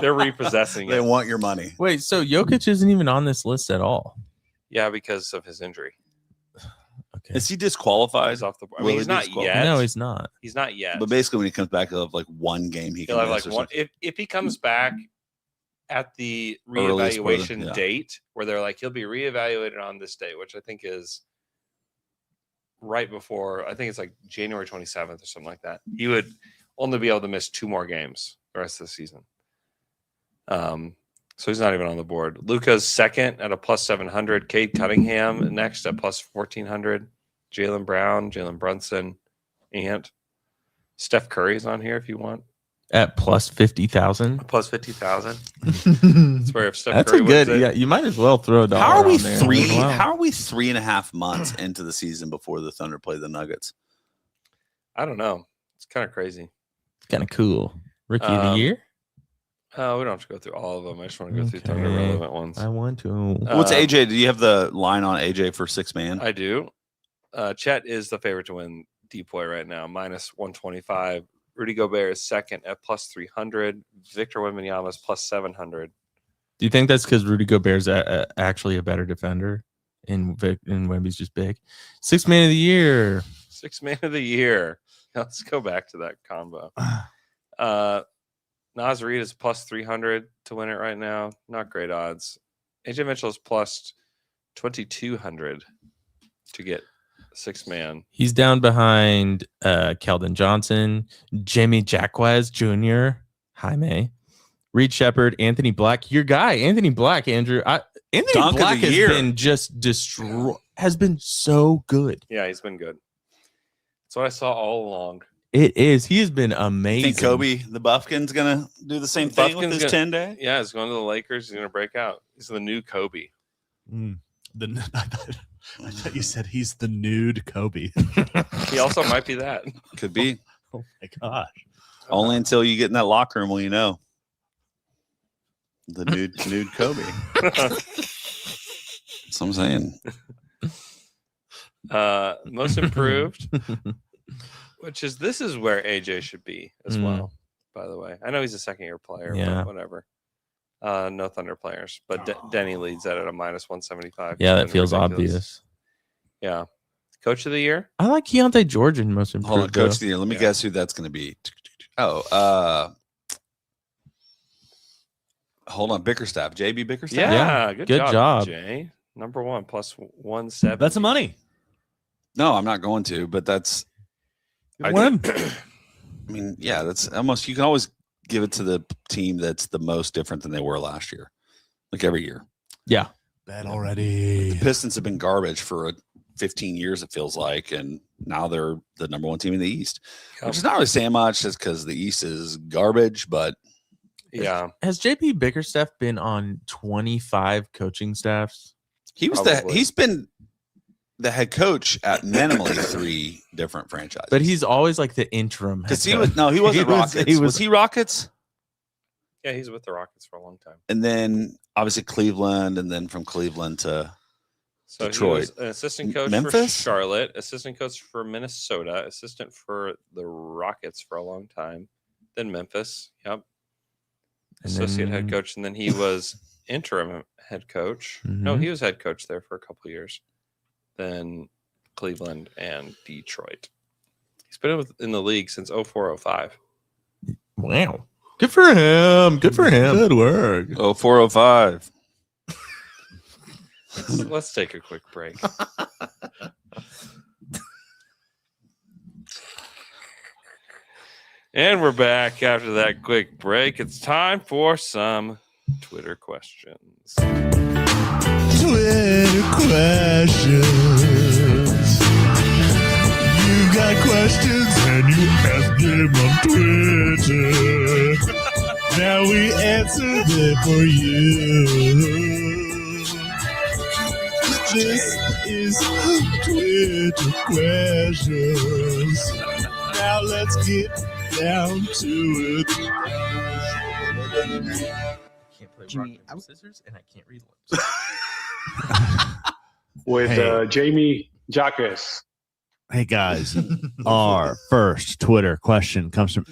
They're repossessing They it. want your money. Wait, so Jokic isn't even on this list at all? Yeah, because of his injury. Okay. Is he disqualified? He's off the. I Will mean, he he's be not disqualified? yet. No, he's not. He's not yet. But basically, when he comes back, he'll have like one game he He'll can have miss like or one. something. If he comes back at the Earliest for the- reevaluation yeah. date, where they're like he'll be reevaluated on this date, which I think is right before. I think it's like January 27th or something like that. He would only be able to miss 2 more games the rest of the season. So he's not even on the board. Luka's second at a plus 700. Cade Cunningham next at plus 1400. Jaylen Brown, Jalen Brunson, Ant. Steph Curry's on here if you want. At plus 50,000. Plus 50,000. That's where if Steph That's Curry a good. wins it, Yeah, you might as well throw a dollar. How are we on there. Wow. How are we 3.5 months into the season before the Thunder play the Nuggets? I don't know. It's kind of crazy. It's kind of cool. Rookie of the year. We don't have to go through all of them. I just want to go through Thunder relevant ones. I want to. What's AJ? Do you have the line on AJ for 6 man? I do. Chet is the favorite to win Depoy right now, minus 125. Rudy Gobert is second at plus 300. Victor Wembanyama is plus 700. Do you think that's because Rudy Gobert's actually a better defender and Wemby's just big? 6 man of the year. 6 man of the year. Let's go back to that combo. Naz Reid is plus 300 to win it right now. Not great odds. AJ Mitchell is plus 2,200 to get 6 man. He's down behind Keldon Johnson, Jamie Jacquez Jr., Jaime, Reed Shepard, Anthony Black. Your guy, Anthony Black, Andrew. Anthony Dunk Black of the has year. been just has been so good. Yeah, he's been good. That's what I saw all along. It is. He has been amazing. Think Kobe the Buffkin's gonna do the same thing with his 10-day? Yeah, he's going to the Lakers. He's going to break out. He's the new Kobe. I thought you said he's the nude Kobe. He also might be that. Could be. Oh my gosh. Only until you get in that locker room will you know. The nude Kobe. That's what I'm saying. Most improved, which is this is where AJ should be as well. By the way, I know he's a 2nd-year player, but whatever. No Thunder players, but Denny leads that at a minus 175. Yeah, that feels ridiculous. obvious. Yeah, Coach of the year. I like Keontae George in most improved. Hold on, Coach of the year. Let me guess who that's going to be. Oh, hold on, Bickerstaff, JB Bickerstaff. Yeah, good job, Jay. Number 1 plus 170. That's some money. No, I'm not going to, but that's. I mean, yeah, that's almost. You can always give it to the team that's the most different than they were last year, like every year. Yeah, bet already. The Pistons have been garbage for 15 years, it feels like, and now they're the number 1 team in the East, which is not really saying much, just because the East is garbage. But yeah, has JP Bickerstaff been on 25 coaching staffs? He's been the head coach at minimally 3 different franchises. But he's always like the interim. Because he wasn't Rockets. Was he Rockets? Yeah, he's with the Rockets for a long time. And then obviously Cleveland, and then from Cleveland to Detroit. He was an assistant coach Memphis? for Charlotte, assistant coach for Minnesota, assistant for the Rockets for a long time, then Memphis. Yep. Associate head coach, and then he was interim head coach. No, he was head coach there for a couple of years. Then Cleveland and Detroit. He's been in the league since 04-05. Wow. Good for him. Good for him. Good work. 04-05. Let's take a quick break. And we're back after that quick break. It's time for some Twitter questions. Twitter questions. You got questions and you ask them on Twitter. Now we answer them for you. This is Twitter questions. Now let's get down to it. Can't play rock, paper, scissors, and I can't read lips. With Jamie Jacques. Hey guys, our first Twitter question comes from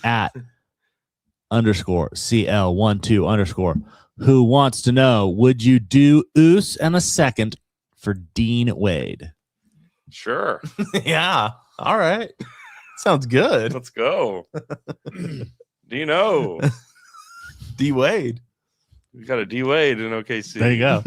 @_CL12_, who wants to know, would you do Oos and a second for Dean Wade? Sure. Yeah. All right. Sounds good. Let's go. Do you know? D Wade. We got a D Wade in OKC. There you go.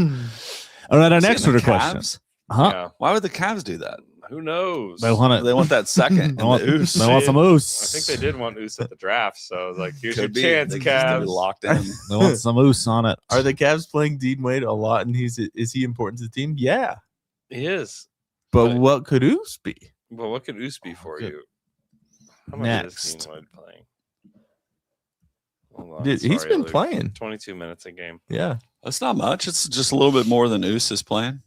All right, our next Twitter question. Cavs? Huh? Yeah. Why would the Cavs do that? Who knows? They want it. They want that second. They want, in the Oos. they want some I oos. think they did want Oos at the draft. So like, here's Could be. your chance, They just gotta be Cavs. locked in. They want some oos on it. Are the Cavs playing Dean Wade a lot, and is he important to the team? Yeah, He is. but Right. what could Oos be? Well, what could Oos be for good. you? How much is Next. Dean Wade playing? Hold on, Dude, he's sorry, been Luke. playing. 22 minutes a game. Yeah, That's not much. It's just a little bit more than Oos is playing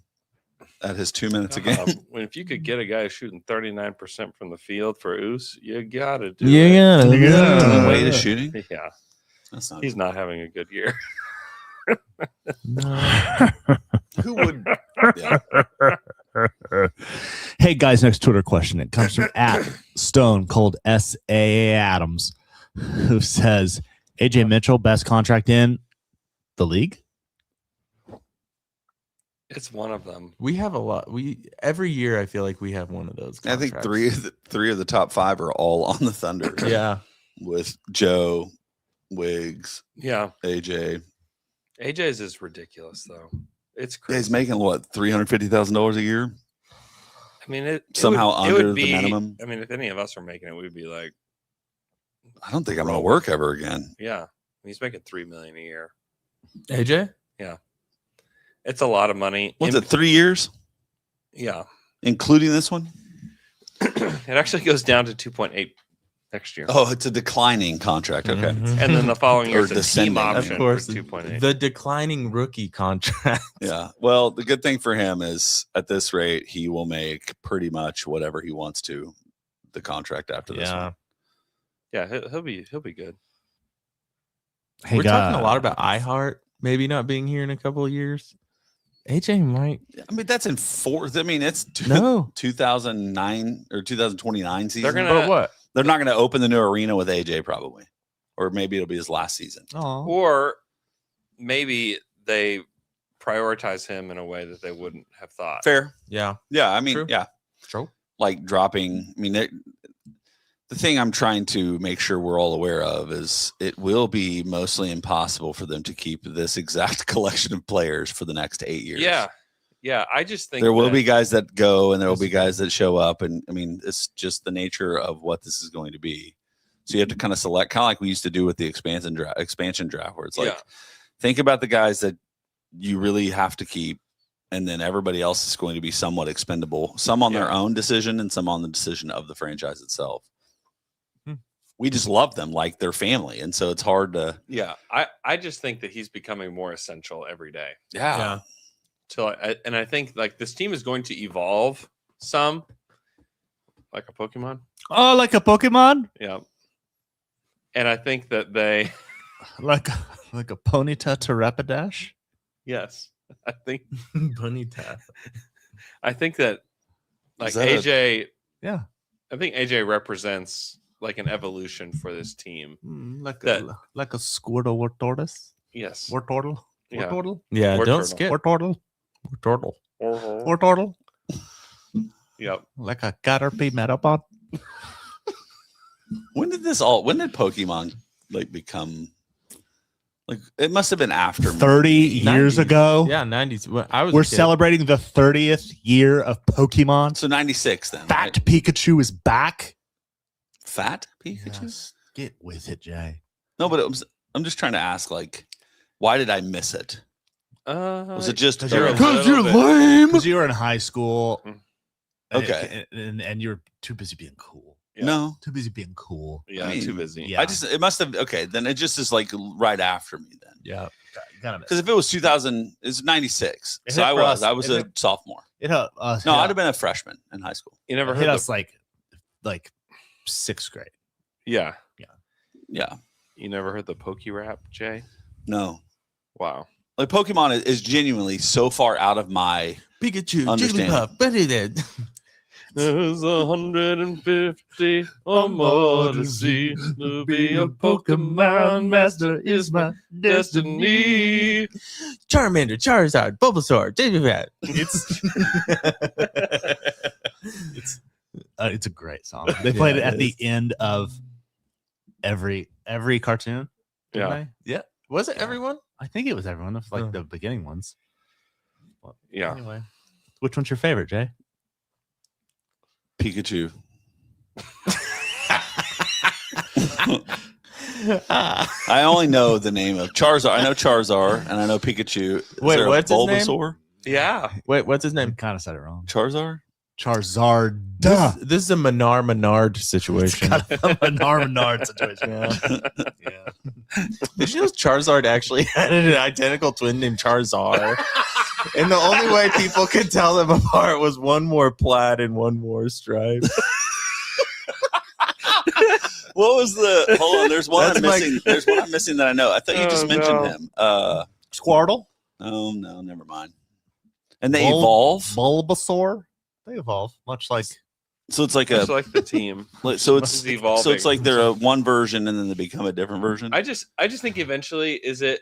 at his 2 minutes a game. If you could get a guy shooting 39% from the field for Oos, you gotta do yeah, it. Dean Wade is shooting. Yeah, That's not. he's not having a good year. Who would? Yeah. Hey guys, next Twitter question. It comes from at Stone Cold S.A. Adams, who says AJ Mitchell, best contract in the league. It's one of them. We have a lot. Every year I feel like we have one of those. I think Contracts. three of the top 5 are all on the Thunder. Yeah, With Joe, Wiggs, Yeah, AJ. AJ's is ridiculous though. It's Yeah, crazy. he's making what, $350,000 a year? I mean, it Somehow it under would the be, minimum? I mean, if any of us were making it, we'd be like, I don't think I'm going to work ever again. yeah, he's making $3 million a year. AJ. It's a lot of money. What's it, 3 years, Yeah, including this one? it actually goes down to 2.8 next year. Oh, it's a declining contract. Okay. Mhm. And then the following year, Or it's a descending. team Of option Of course, for 2.8. the declining rookie contract. Yeah. Well, the good thing for him is at this rate, he will make pretty much whatever he wants to the contract after this one. Yeah, he'll be good. Hey, We're talking a guys. lot about iHeart maybe not being here in a couple of years. AJ might. I mean, that's in fourth. I mean, it's No. 2009 or 2029 season. They're gonna what? They're not going to open the new arena with AJ probably, or maybe it'll be his last season. Oh, or maybe they prioritize him in a way that they wouldn't have thought. Fair. yeah. Yeah. I mean, True. yeah. True. Like dropping. I mean, the thing I'm trying to make sure we're all aware of is it will be mostly impossible for them to keep this exact collection of players for the next 8 years. Yeah. I just think There will that- be guys that go and there will be guys that show up. And I mean, it's just the nature of what this is going to be. So you have to kind of select, kind of like we used to do with the expansion draft, where it's like, think about the guys that you really have to keep. And then everybody else is going to be somewhat expendable, some on their own decision and some on the decision of the franchise itself. We just love them like their family. And so it's hard to. Yeah. I just think that he's becoming more essential every day. Yeah. And I think like this team is going to evolve some like a Pokemon. Oh, like a Pokemon? Yeah. And I think that they Like a Ponyta to Rapidash? yes. I think Bunny tap. I think that like Is that AJ Yeah. I think AJ represents like an evolution for this team. Like That- a Squirtle or Tortoise? Yes. Or Turtle? Yeah. Turtle? Yeah, Or don't turtle. skip. Or Turtle? Turtle. Or Turtle? Yep. Like a Caterpie Metapod? When did Pokemon like become like it must have been after 30 years 90s. ago? Yeah, 90s. Well, I was. We're a kid. celebrating the 30th year of Pokemon. So 96 then. Fat right? Pikachu is back. Fat Pikachu? Yes. Get with it, Jay. No, but I'm just trying to ask, like, why did I miss it? Was it just you're a Because little bit- lame. Because you were in high school. Mm. Okay. And you're too busy being cool. Yeah. No? Too busy being cool. Yeah, I mean, too busy. Yeah. It must have okay, then it just is like right after me then. Yeah. Kind Because if it was 2000, it's 96. It So hit I for was. us- I was it a hit- sophomore. It No, I'd have been a freshman in high school. You never hit heard us the, like sixth grade. yeah. Yeah. You never heard the Poke Rap, Jay? No. Wow. Like Pokemon is genuinely so far out of my Pikachu, Understand. Jigglypuff, better than. There's 150 or more to see. To be a Pokemon master is my destiny. Charmander, Charizard, Bulbasaur, Jigglypuff. It's a great song. They played it at the end of every cartoon. didn't Yeah. they? Yeah. Was it everyone? I think it was everyone of like Oh. the beginning ones. Yeah. Anyway, which one's your favorite, Jay? Pikachu. I only know the name of Charizard. I know Charizard, and I know Pikachu. Wait, what's his name? Bulbasaur? Yeah. Wait, what's his I name? kind of said it wrong. Charizard? Charizard. This is a Menard situation. A Menard situation. Yeah. Did you know Charizard actually had an identical twin named Charizard? And the only way people could tell them apart was one more plaid and one more stripe. What was the? Hold on, there's one That's I'm missing. There's one I'm missing that I know. I thought you just mentioned him. Squirtle. Oh no, never mind. And they evolve. Bulbasaur. They evolve much like. So it's like Much like the team. So it's It's evolving. So it's like they're a one version and then they become a different version. I just think eventually, is it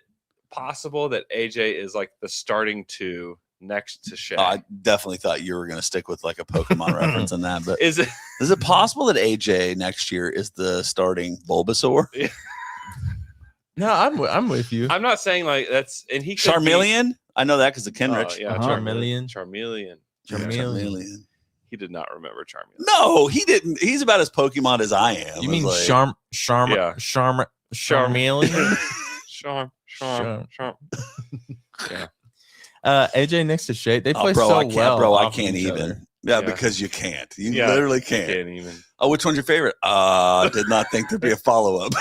possible that AJ is like the starting two next to Shay? I definitely thought you were going to stick with like a Pokemon reference in that, but Is it? is it possible that AJ next year is the starting Bulbasaur? No, I'm with you. I'm not saying like that's and he could be- Charmeleon? I know that because of Kenrich. Oh, yeah, Charmeleon. Charmeleon. Charmeleon. He did not remember Charmeleon. No, he didn't. He's about as Pokemon as I am. You mean It's Charmeleon? Charm. Yeah. AJ next to Shay. They play bro, so I can't, well. bro. I off of can't each even. other. Yeah, Yeah. because you can't. You Yeah, literally I can't. can't even. Oh, which one's your favorite? Did not think there'd be a follow up.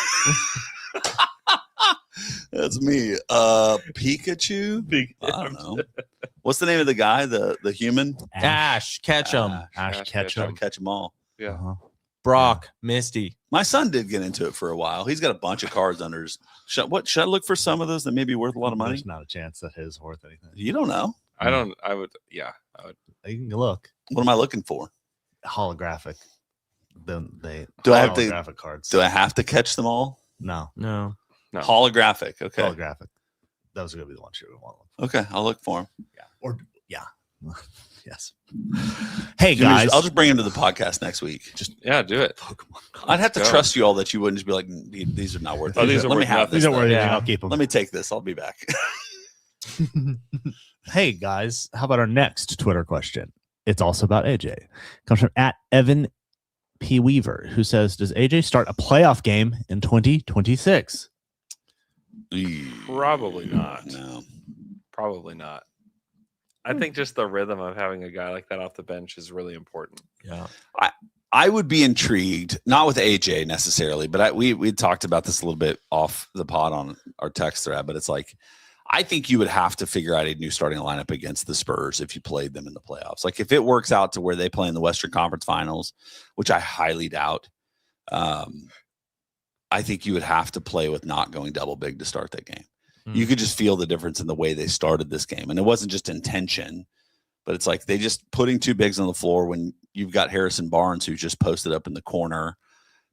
That's me. Pikachu? I don't know. What's the name of the guy? The human? Ash, Ketchum, Ash Ketchum. Catch them all. Yeah. Brock, Misty. My son did get into it for a while. He's got a bunch of cards under his. Should I look for some of those that may be worth a lot of money? There's not a chance that his worth anything. You don't know. I don't. I would. Yeah. I would. You can look What am I looking for? holographic. Then they Do I have to- holographic cards? Do I have to catch them all? No, No. No. Holographic. Okay. holographic. Those are gonna be the ones you would want. Okay. I'll look for them. Or yeah, yes. Hey guys, I'll just bring him to the podcast next week. Yeah. Do it. Pokemon. I'd have to Go. trust you all that you wouldn't just be like, these are not worth it. Oh, these are Let me worth have nothing. this. These aren't worth though. anything. Yeah. I'll keep them. Let me take this. I'll be back. Hey guys, how about our next Twitter question? It's also about AJ. Comes from @Evan P. Weaver, who says, "Does AJ start a playoff game in 2026?" Probably not. No. Probably not. I think just the rhythm of having a guy like that off the bench is really important. Yeah. I would be intrigued, not with AJ necessarily, but we talked about this a little bit off the pod on our text thread, but it's like, I think you would have to figure out a new starting lineup against the Spurs if you played them in the playoffs. Like if it works out to where they play in the Western Conference Finals, which I highly doubt, I think you would have to play with not going double big to start that game. You could just feel the difference in the way they started this game. And it wasn't just intention, but it's like they just putting two bigs on the floor when you've got Harrison Barnes, who just posted up in the corner,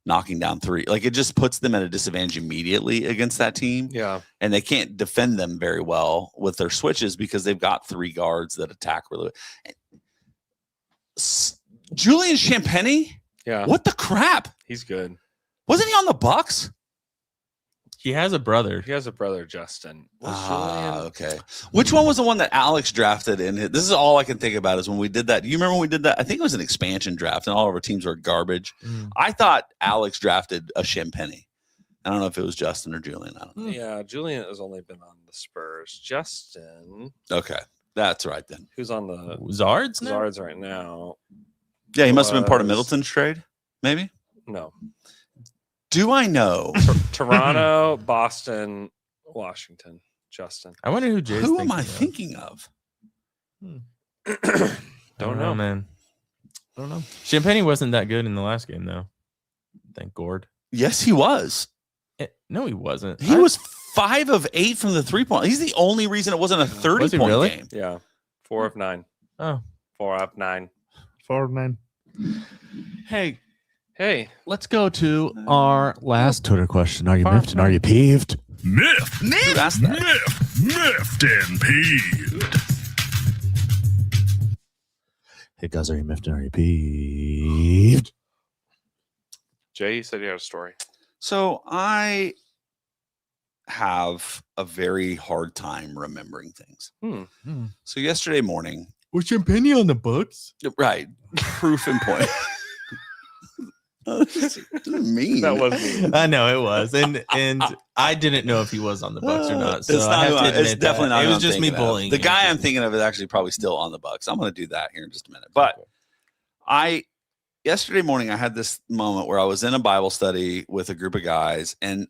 knocking down three. Like it just puts them at a disadvantage immediately against that team. Yeah. And they can't defend them very well with their switches because they've got three guards that attack really. Julian Champagny? Yeah. What the crap? He's good. Wasn't he on the Bucks? He has a brother. He has a brother, Justin. Okay. Which one was the one that Alex drafted in? This is all I can think about is when we did that. Do you remember when we did that? I think it was an expansion draft and all of our teams were garbage. I thought Alex drafted a Champagny. I don't know if it was Justin or Julian. I don't know. Yeah, Julian has only been on the Spurs. Justin, Okay. That's right then. who's on the Zards now? Zards right now? Yeah, he must have been part of Was- Middleton's trade. Maybe. No. Do I know? Toronto, Boston, Washington. Justin. I wonder who Jay's Who am I thinking thinking of? Don't know. man. I don't know. Champagne wasn't that good in the last game, though. Thank Gord. Yes, he was. No, he wasn't. He was 5 of 8 from the 3-point. He's the only reason it wasn't a 30-point really? game. Yeah. 4 of 9. Oh. 4 of 9. 4 of 9. Hey. Let's go to our last Twitter question. Are you miffed and are you peeved? Miffed. Who asked that? Miffed and peeved. Hey guys, are you miffed and are you peeved? Jay, you said you had a story. So I have a very hard time remembering things. So yesterday morning, Was Champagne on the books? right, proof and point. Mean. That was mean. I know it was, and I didn't know if he was on the Bucks or not. So It's I have to admit it's definitely that. not. It who was I'm just me thinking of. bullying. The him. guy I'm thinking of is actually probably still on the Bucks. I'm going to do that here in just a minute. But yesterday morning I had this moment where I was in a Bible study with a group of guys, and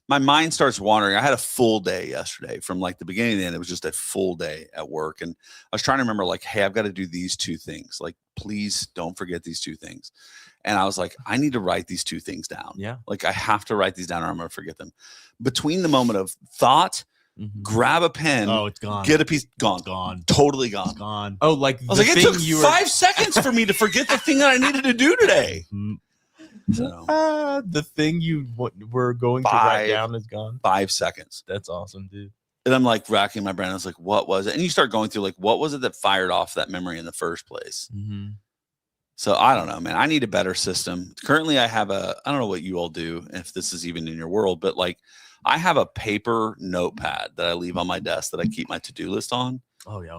my mind starts wandering. I had a full day yesterday from like the beginning to the end. It was just a full day at work. And I was trying to remember like, hey, I've got to do these two things. Like, please don't forget these two things. And I was like, I need to write these two things down. Yeah. Like I have to write these down or I'm going to forget them. Between the moment of thought, grab a pen. Oh, it's gone. Get a piece. Gone. It's gone. Totally gone. It's gone. Oh, like I was like, it took 5 seconds for me to forget the thing that I needed to do today. So, the thing you were going to write down is gone. 5 seconds. That's awesome, dude. And I'm like racking my brain. I was like, what was it? And you start going through like, what was it that fired off that memory in the first place? So I don't know, man. I need a better system. Currently, I don't know what you all do, if this is even in your world, but like I have a paper notepad that I leave on my desk that I keep my to-do list on. Oh, yeah.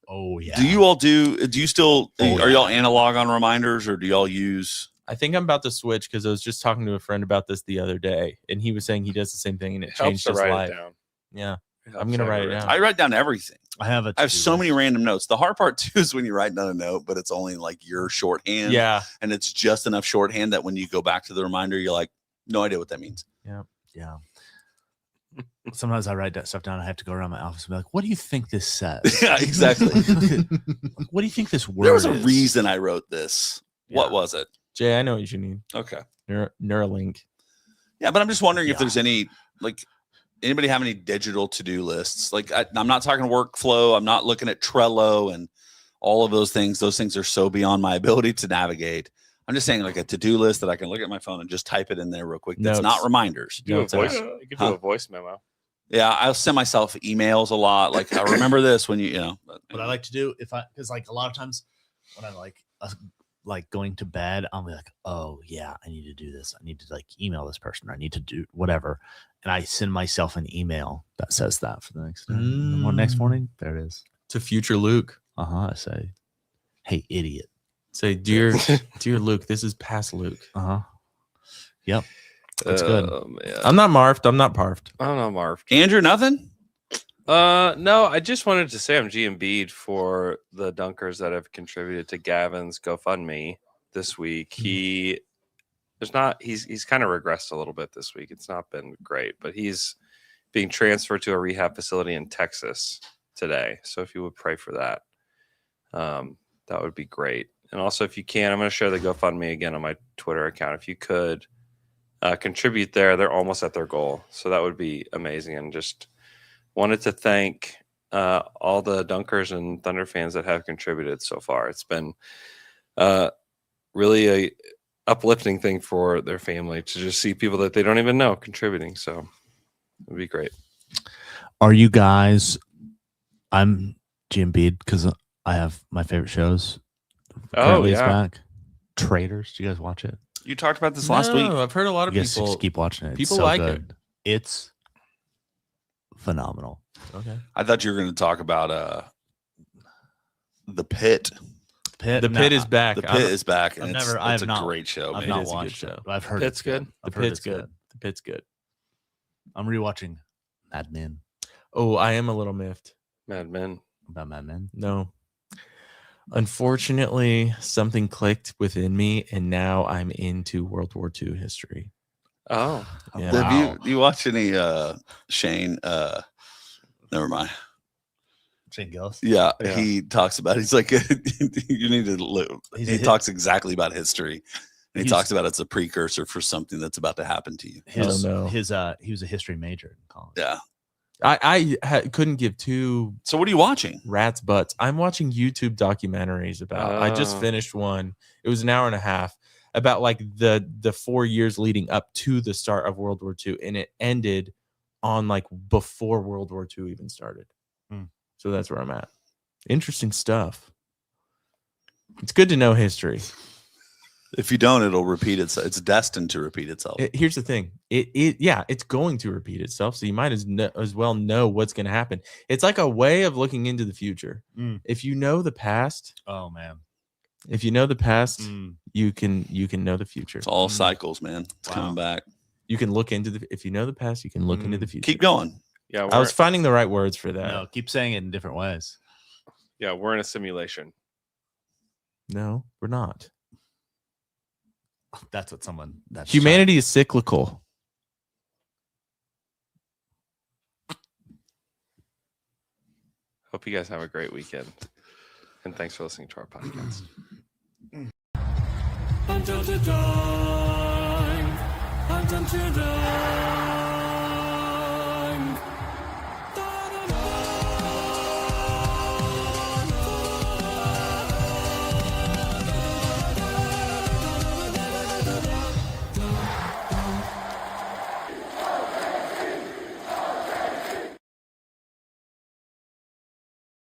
Oh, yeah. Do you all do you still, are y'all analog on reminders or do y'all use? I think I'm about to switch because I was just talking to a friend about this the other day, and he was saying he does the same thing, and it changed his life. Down. Yeah, I'm gonna write it down. I write down everything. I have so many random notes. The hard part too is when you write down a note, but it's only like your shorthand. Yeah, and it's just enough shorthand that when you go back to the reminder, you're like, no idea what that means. Yeah. Sometimes I write that stuff down. I have to go around my office and be like, what do you think this says? Yeah, exactly. What do you think this word There was a is? reason I wrote this. Yeah. What was it? Jay, I know what you need. Okay. Neuralink. Yeah, but I'm just wondering if there's any, like, anybody have any digital to-do lists? Like, I'm not talking workflow. I'm not looking at Trello and all of those things. Those things are so beyond my ability to navigate. I'm just saying like a to-do list that I can look at my phone and just type it in there real quick. That's not reminders. You could do a voice memo. Yeah, I'll send myself emails a lot. Like, I remember this when you know. What I like to do because like a lot of times when I'm like going to bed, I'll be like, oh yeah, I need to do this. I need to like email this person. I need to do whatever. And I send myself an email that says that for the next day. The next morning, there it is. To future Luke. I say, hey, idiot. Say, dear Luke, this is past Luke. Yep. That's good. Man. I'm not marfed. I'm not parfed. I'm not marfed. Andrew, nothing? No, I just wanted to say I'm GMB'd for the dunkers that have contributed to Gavin's GoFundMe this week. He's kind of regressed a little bit this week. It's not been great, but he's being transferred to a rehab facility in Texas today. So if you would pray for that, that would be great. And also, if you can, I'm going to share the GoFundMe again on my Twitter account. If you could contribute there, they're almost at their goal. So that would be amazing. And just wanted to thank all the Dunkers and Thunder fans that have contributed so far. It's been really a uplifting thing for their family to just see people that they don't even know contributing. So it would be great. Are you guys? I'm GMB'd because I have my favorite shows. Currently it's back. Traders. Do you guys watch it? You talked about this last week. I've heard a lot of You people guys keep watching it. It's people so like good. it. It's phenomenal. Okay. I thought you were going to talk about the Pit. The Pit is back. The Pit is back, and it's a not, great show. I've man. not It is a watched good it. show. But I've heard Pit's good. The Pit's good. The Pit's good. I'm rewatching Mad Men. Oh, I am a little miffed. Mad Men. About Mad Men? No. Unfortunately, something clicked within me, and now I'm into World War II history. Oh. Yeah. Have you watch any Shane? Never mind. Shane Gillis? Yeah, Yeah. he talks about it. He's like, you need to look. He talks exactly about history. And he talks about it's a precursor for something that's about to happen to you. He was a history major in college. Yeah. I couldn't give two. So what are you watching? Rat's butts. I'm watching YouTube documentaries about. I just finished one. It was an hour and a half about like the 4 years leading up to the start of World War II, and it ended on like before World War II even started. So that's where I'm at. Interesting stuff. It's good to know history. If you don't, it'll repeat itself. It's destined to repeat itself. Here's the thing. It's going to repeat itself. So you might as well know what's going to happen. It's like a way of looking into the future. If you know the past, oh man, If you know the past, you can know the future. It's all cycles, man. It's coming back. You can look into if you know the past, you can look into the future. Keep going. Yeah, I was finding the right words for that. No, keep saying it in different ways. Yeah, we're in a simulation. No, we're not. That's what someone. That's Humanity is cyclical. Hope you guys have a great weekend. And thanks for listening to our podcast. Until the dawn, until the dawn.